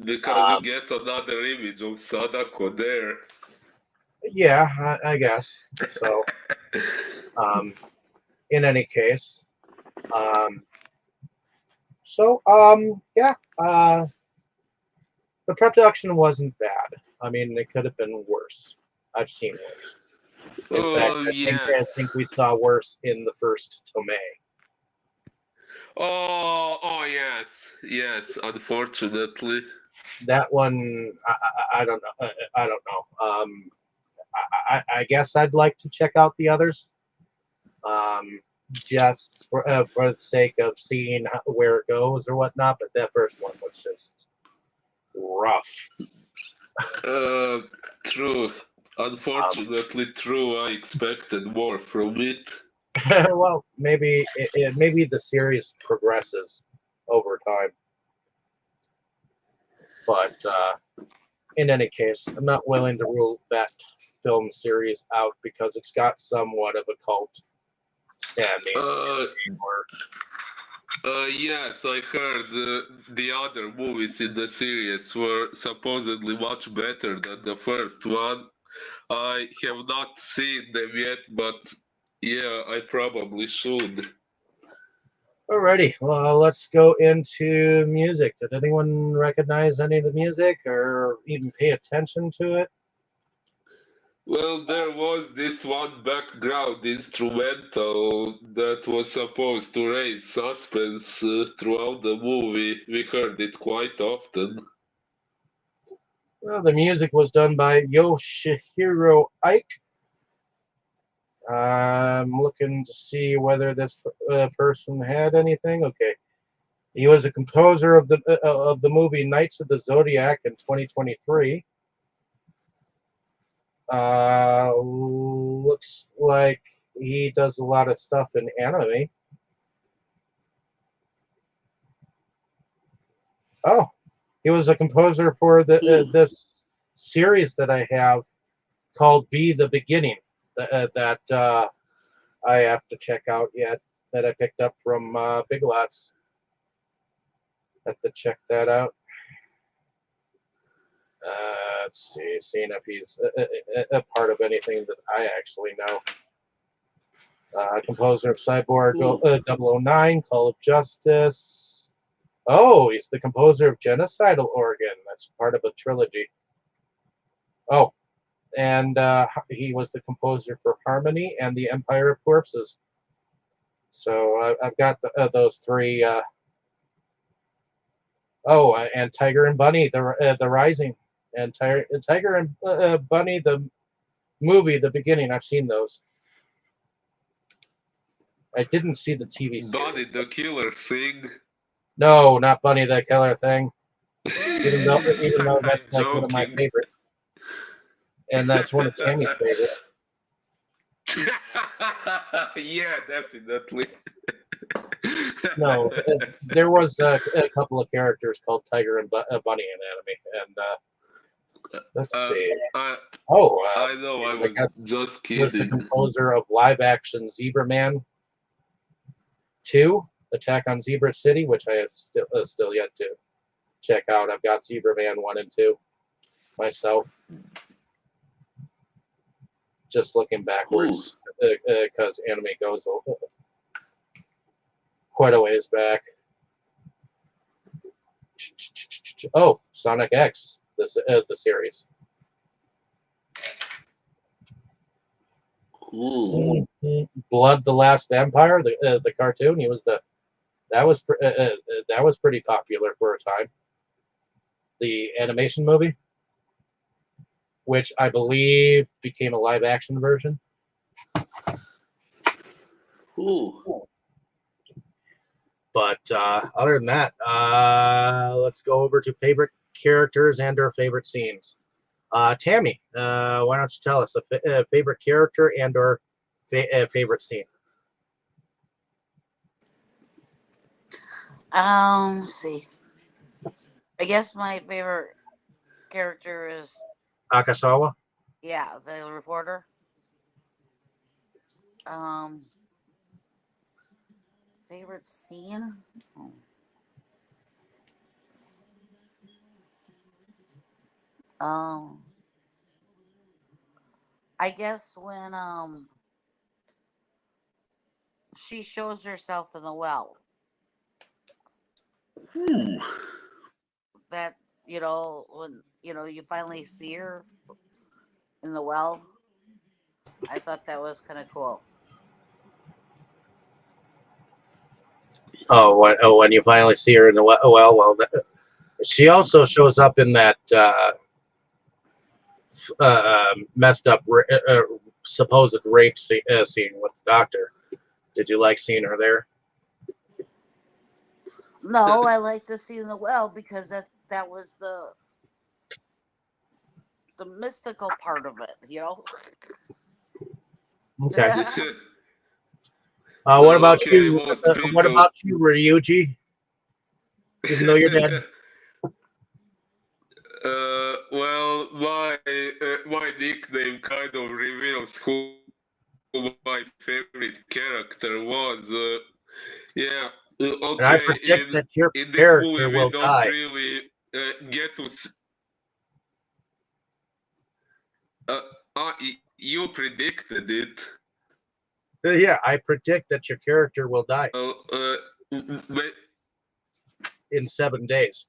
Because you get another image of Sadako there. Yeah, I guess so. In any case, yeah, the production wasn't bad. I mean, it could have been worse. I've seen worse. In fact, I think we saw worse in the first Tomei. Oh yes. Unfortunately, that one, I don't know. I don't know. I guess I'd like to check out the others, just for the sake of seeing where it goes or whatnot. But that first one was just rough. True. Unfortunately, true. I expected more from it. Well, maybe maybe the series progresses over time, but in any case, I'm not willing to rule that film series out because it's got somewhat of a cult standing. Yes, I heard the other movies in the series were supposedly much better than the first one. I have not seen them yet, but yeah, I probably should. Alrighty, well, let's go into music. Did anyone recognize any of the music or even pay attention to it? Well, there was this one background instrumental that was supposed to raise suspense throughout the movie. We heard it quite often. Well, the music was done by Yoshihiro Ike. I'm looking to see whether this person had anything. Okay, he was a composer of the movie Knights of the Zodiac in 2023. Looks like he does a lot of stuff in anime. Oh, he was a composer for this series that I have called Be the Beginning that I have to check out yet, that I picked up from Big Lots. Have to check that out. Let's see, seeing if he's a part of anything that I actually know. Composer of Cyborg 009, Call of Justice. Oh, he's the composer of Genocidal Organ. That's part of a trilogy. Oh, and he was the composer for Harmony and The Empire of Corpses. So I've got those three. And Tiger and Bunny, the Rising, and Tiger and Bunny, the movie, the beginning. I've seen those. I didn't see the TV series. Bunny the Killer Thing. No, not Bunny the Killer Thing. Even though that's like one of my favorite. and that's one of Tammy's favorites. Yeah, definitely. No, there was a couple of characters called Tiger and Bunny in anime, and let's see. I Oh, know. I I was guess just was the kidding. composer of live action Zebra Man 2, Attack on Zebra City, which I have still yet to check out. I've got Zebra Man 1 and 2 myself. Just looking backwards, because anime goes quite a ways back. Oh, Sonic X, the series. Cool. Blood the Last Vampire, the cartoon. He was that was pretty popular for a time. The animation movie, which I believe became a live action version. Cool. But other than that, let's go over to favorite characters and or favorite scenes. Tammy, why don't you tell us a favorite character and or favorite scene? Let's see. I guess my favorite character is Akasawa. the reporter. Um, favorite scene. Um, I guess when she shows herself in the well. That when you finally see her in the well. I thought that was kind of cool. When you finally see her in the she also shows up in that messed up supposed rape scene with the doctor. Did you like seeing her there? No, I like to see in the well because that was the mystical part of it. Okay. What about Okay, you? most What people. about you, Ryuji? Even though you're dead. Well, my nickname kind of reveals who my favorite character was. Yeah. And I Okay. predict that your In this movie, character we will don't die. really get to. You predicted it. Yeah, I predict that your character will die But, in 7 days.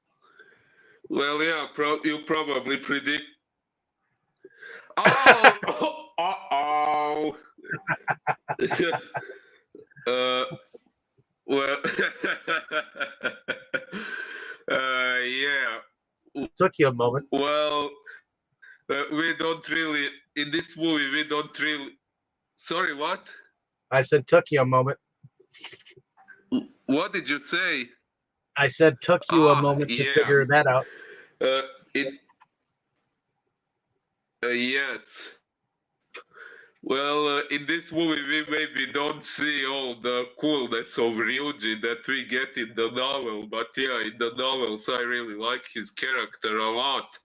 well, yeah. You probably predict. Oh, oh. Well, yeah. Took you a moment. Well, we don't really in this movie. We don't really. Sorry, what? I said took you a moment. What did you say? I said took you a moment to Yeah. figure that out. It. Yes. Well, in this movie, we maybe don't see all the coolness of Ryuji that we get in the novel, but yeah, in the novels, I really like his character a lot.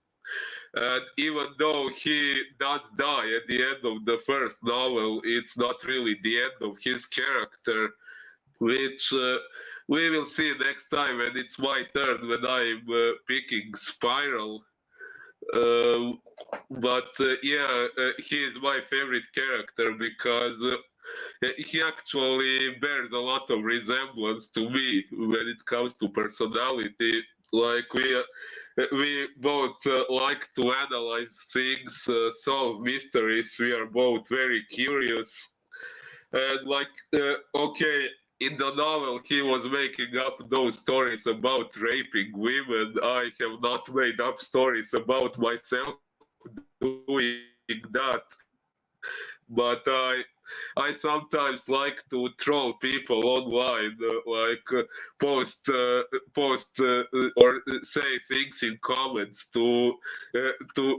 And even though he does die at the end of the first novel, it's not really the end of his character, which we will see next time when it's my turn when I'm picking Spiral. Uh, but yeah, he is my favorite character because he actually bears a lot of resemblance to me when it comes to personality. Like we both like to analyze things, solve mysteries. We are both very curious, and like okay. In the novel, he was making up those stories about raping women. I have not made up stories about myself doing that, but I I sometimes like to troll people online, post or say things in comments to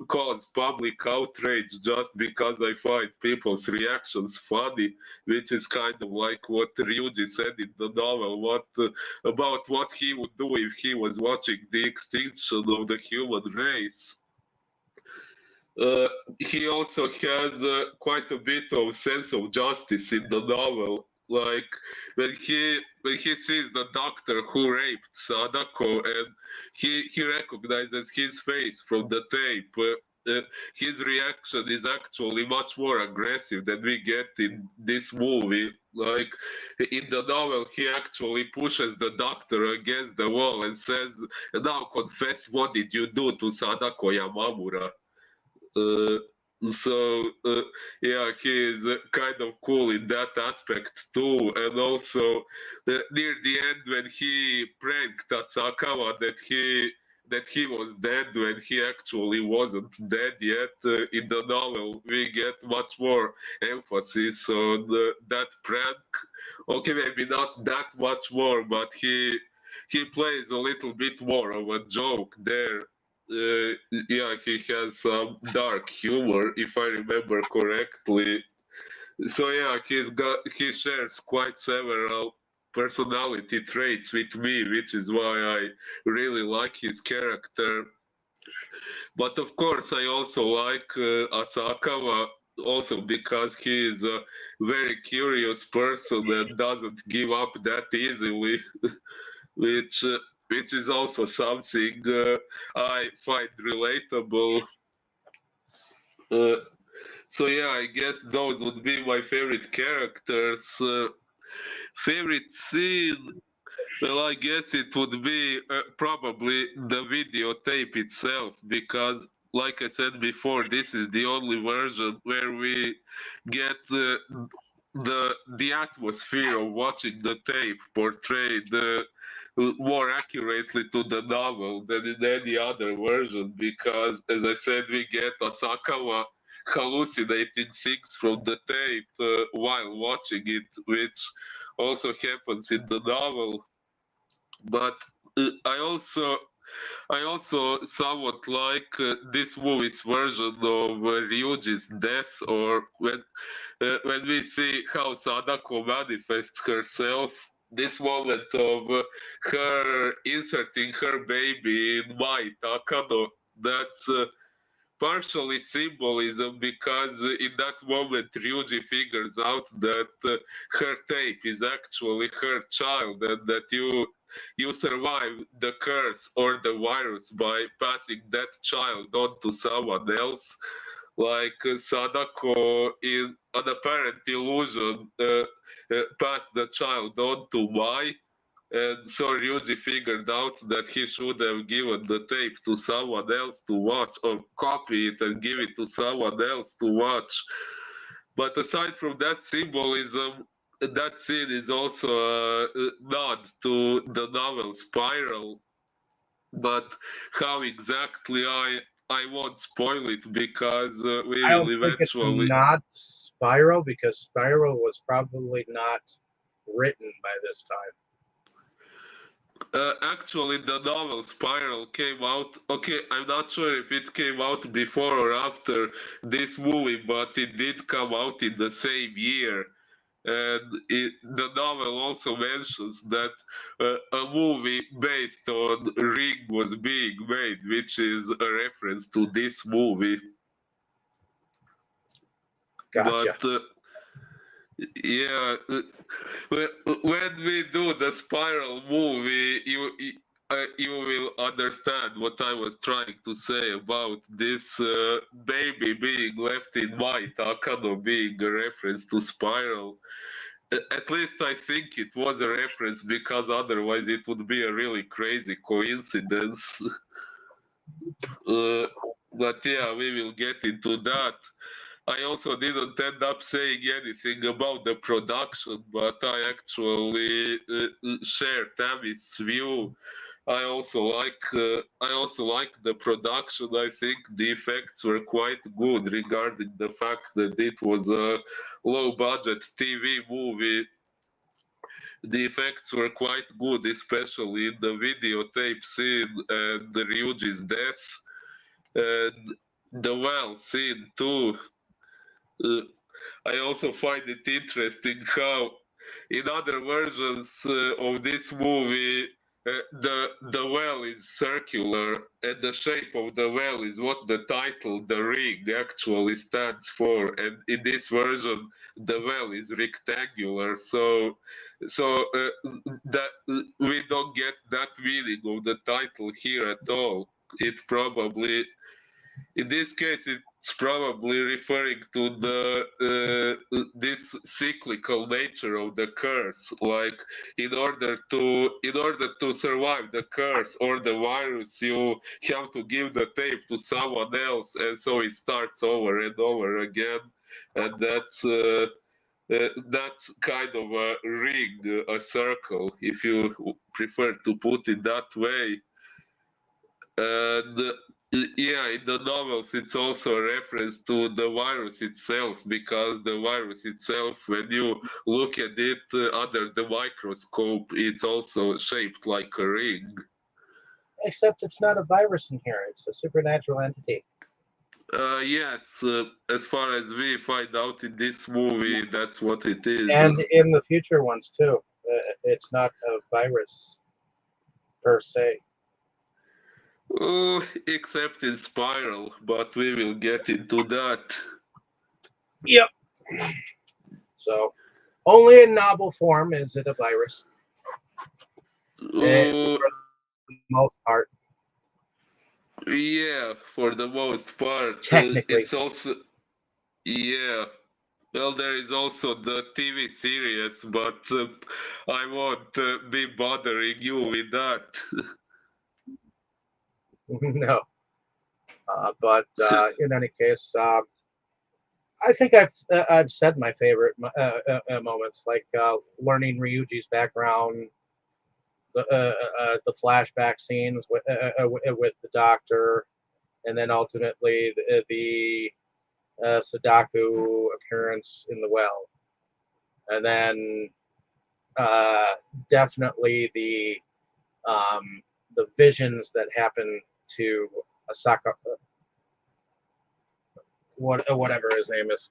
cause public outrage just because I find people's reactions funny, which is kind of like what Ryuji said in the novel, about what he would do if he was watching the extinction of the human race. Uh, he also has quite a bit of sense of justice in the novel. Like when he sees the doctor who raped Sadako and he recognizes his face from the tape. His reaction is actually much more aggressive than we get in this movie. Like in the novel, he actually pushes the doctor against the wall and says, "Now confess, what did you do to Sadako Yamamura?" Uh, so yeah, he is kind of cool in that aspect too. And also near the end, when he pranked Asakawa that he was dead when he actually wasn't dead yet, in the novel we get much more emphasis on that prank. Okay, maybe not that much more, but he plays a little bit more of a joke there. Yeah, he has some dark humor, if I remember correctly. So yeah, he shares quite several personality traits with me, which is why I really like his character. But of course, I also like Asakawa also because he is a very curious person and doesn't give up that easily, which uh, which is also something I find relatable. Uh, so yeah, I guess those would be my favorite characters. Favorite scene? Well, I guess it would be probably the videotape itself because, like I said before, this is the only version where we get the atmosphere of watching the tape portrayed more accurately to the novel than in any other version. Because, as I said, we get Asakawa hallucinating things from the tape while watching it, which also happens in the novel. But I also somewhat like this movie's version of Ryuji's death, or when we see how Sadako manifests herself. This moment of her inserting her baby in Mai Takano, that's partially symbolism because in that moment Ryuji figures out that her tape is actually her child and that you survive the curse or the virus by passing that child on to someone else. Like Sadako in an apparent illusion passed the child on to Mai, and so Ryuji figured out that he should have given the tape to someone else to watch, or copy it and give it to someone else to watch. But aside from that symbolism, that scene is also a nod to the novel Spiral. But how exactly I won't spoil it because we I will don't think it's eventually. not Spiral because Spiral was probably not written by this time. Actually, the novel Spiral came out. Okay, I'm not sure if it came out before or after this movie, but it did come out in the same year. And the novel also mentions that a movie based on Ring was being made, which is a reference to this movie. Gotcha. But yeah, when we do the Spiral movie, you will understand what I was trying to say about this baby being left in Mai Takano being a reference to Spiral. At least I think it was a reference because otherwise it would be a really crazy coincidence. uh, but yeah, we will get into that. I also didn't end up saying anything about the production, but I actually share Tammy's view. I also like the production. I think the effects were quite good regarding the fact that it was a low budget TV movie. The effects were quite good, especially in the videotape scene and Ryuji's death and the well scene too. Uh, I also find it interesting how, in other versions of this movie, the well is circular, and the shape of the well is what the title, the ring, actually stands for. And in this version, the well is rectangular. So that we don't get that meaning of the title here at all. It probably in this case, it's probably referring to this cyclical nature of the curse. Like in order to survive the curse or the virus, you have to give the tape to someone else, and so it starts over and over again. And that's kind of a ring, a circle, if you prefer to put it that way. And yeah, in the novels, it's also a reference to the virus itself, because the virus itself, when you look at it under the microscope, it's also shaped like a ring. Except it's not a virus in here; it's a supernatural entity. Yes, as far as we find out in this movie, that's what it is. And in the future ones too. It's not a virus per se. Oh, except in Spiral, but we will get into that. Yep. So, only in novel form is it a virus. Oh, For the most part, yeah, for the most part. technically. It's also, yeah. Well, there is also the TV series, but I won't be bothering you with that. No. But in any case, I think I've said my favorite moments, like learning Ryuji's background, the flashback scenes with the doctor, and then ultimately the Sadako appearance in the well, and then definitely the visions that happen to Asaka, whatever his name is,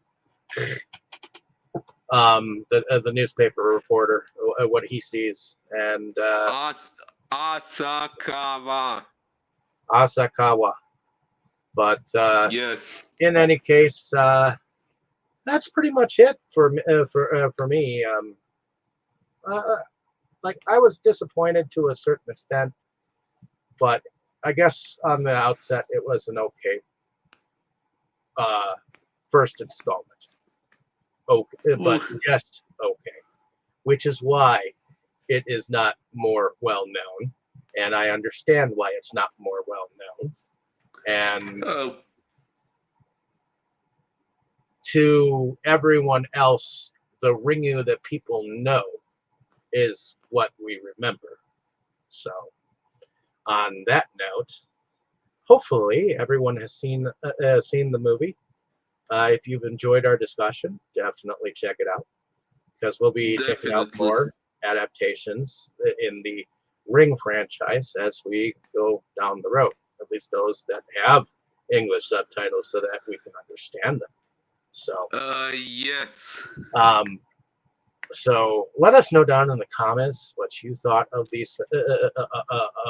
the newspaper reporter, what he sees, and Asakawa. Asakawa. But Yes. in any case, that's pretty much it for me. Uh, like I was disappointed to a certain extent, but I guess on the outset it was an okay first installment. Okay, but just okay, which is why it is not more well known, and I understand why it's not more well known. And to everyone else, the Ringu that people know is what we remember. So, on that note, hopefully everyone has seen the movie. If you've enjoyed our discussion, definitely check it out, because we'll be checking out more adaptations in the Ring franchise as we go down the road. At least those that have English subtitles, so that we can understand them. So, yes. So let us know down in the comments what you thought of these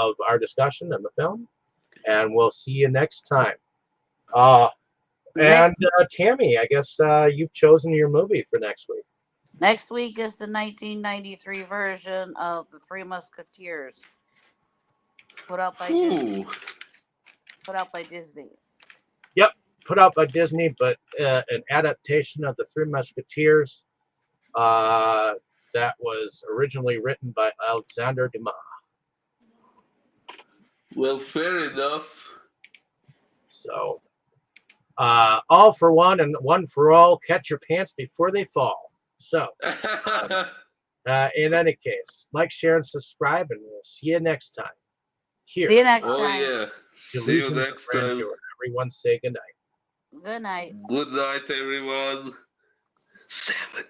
of our discussion and the film, and we'll see you next time. And Tammy, I guess you've chosen your movie for next week. Next week is the 1993 version of The Three Musketeers, put out by Disney. Yep, put out by Disney, but an adaptation of The Three Musketeers that was originally written by Alexander Dumas. Well, fair enough. So, all for one and one for all, catch your pants before they fall. So, in any case, like, share, and subscribe, and we'll see you next time. here. See you next Oh time. yeah. See you Delusions of next time. Grandeur. Everyone say goodnight. Good night. Good night, everyone. 7.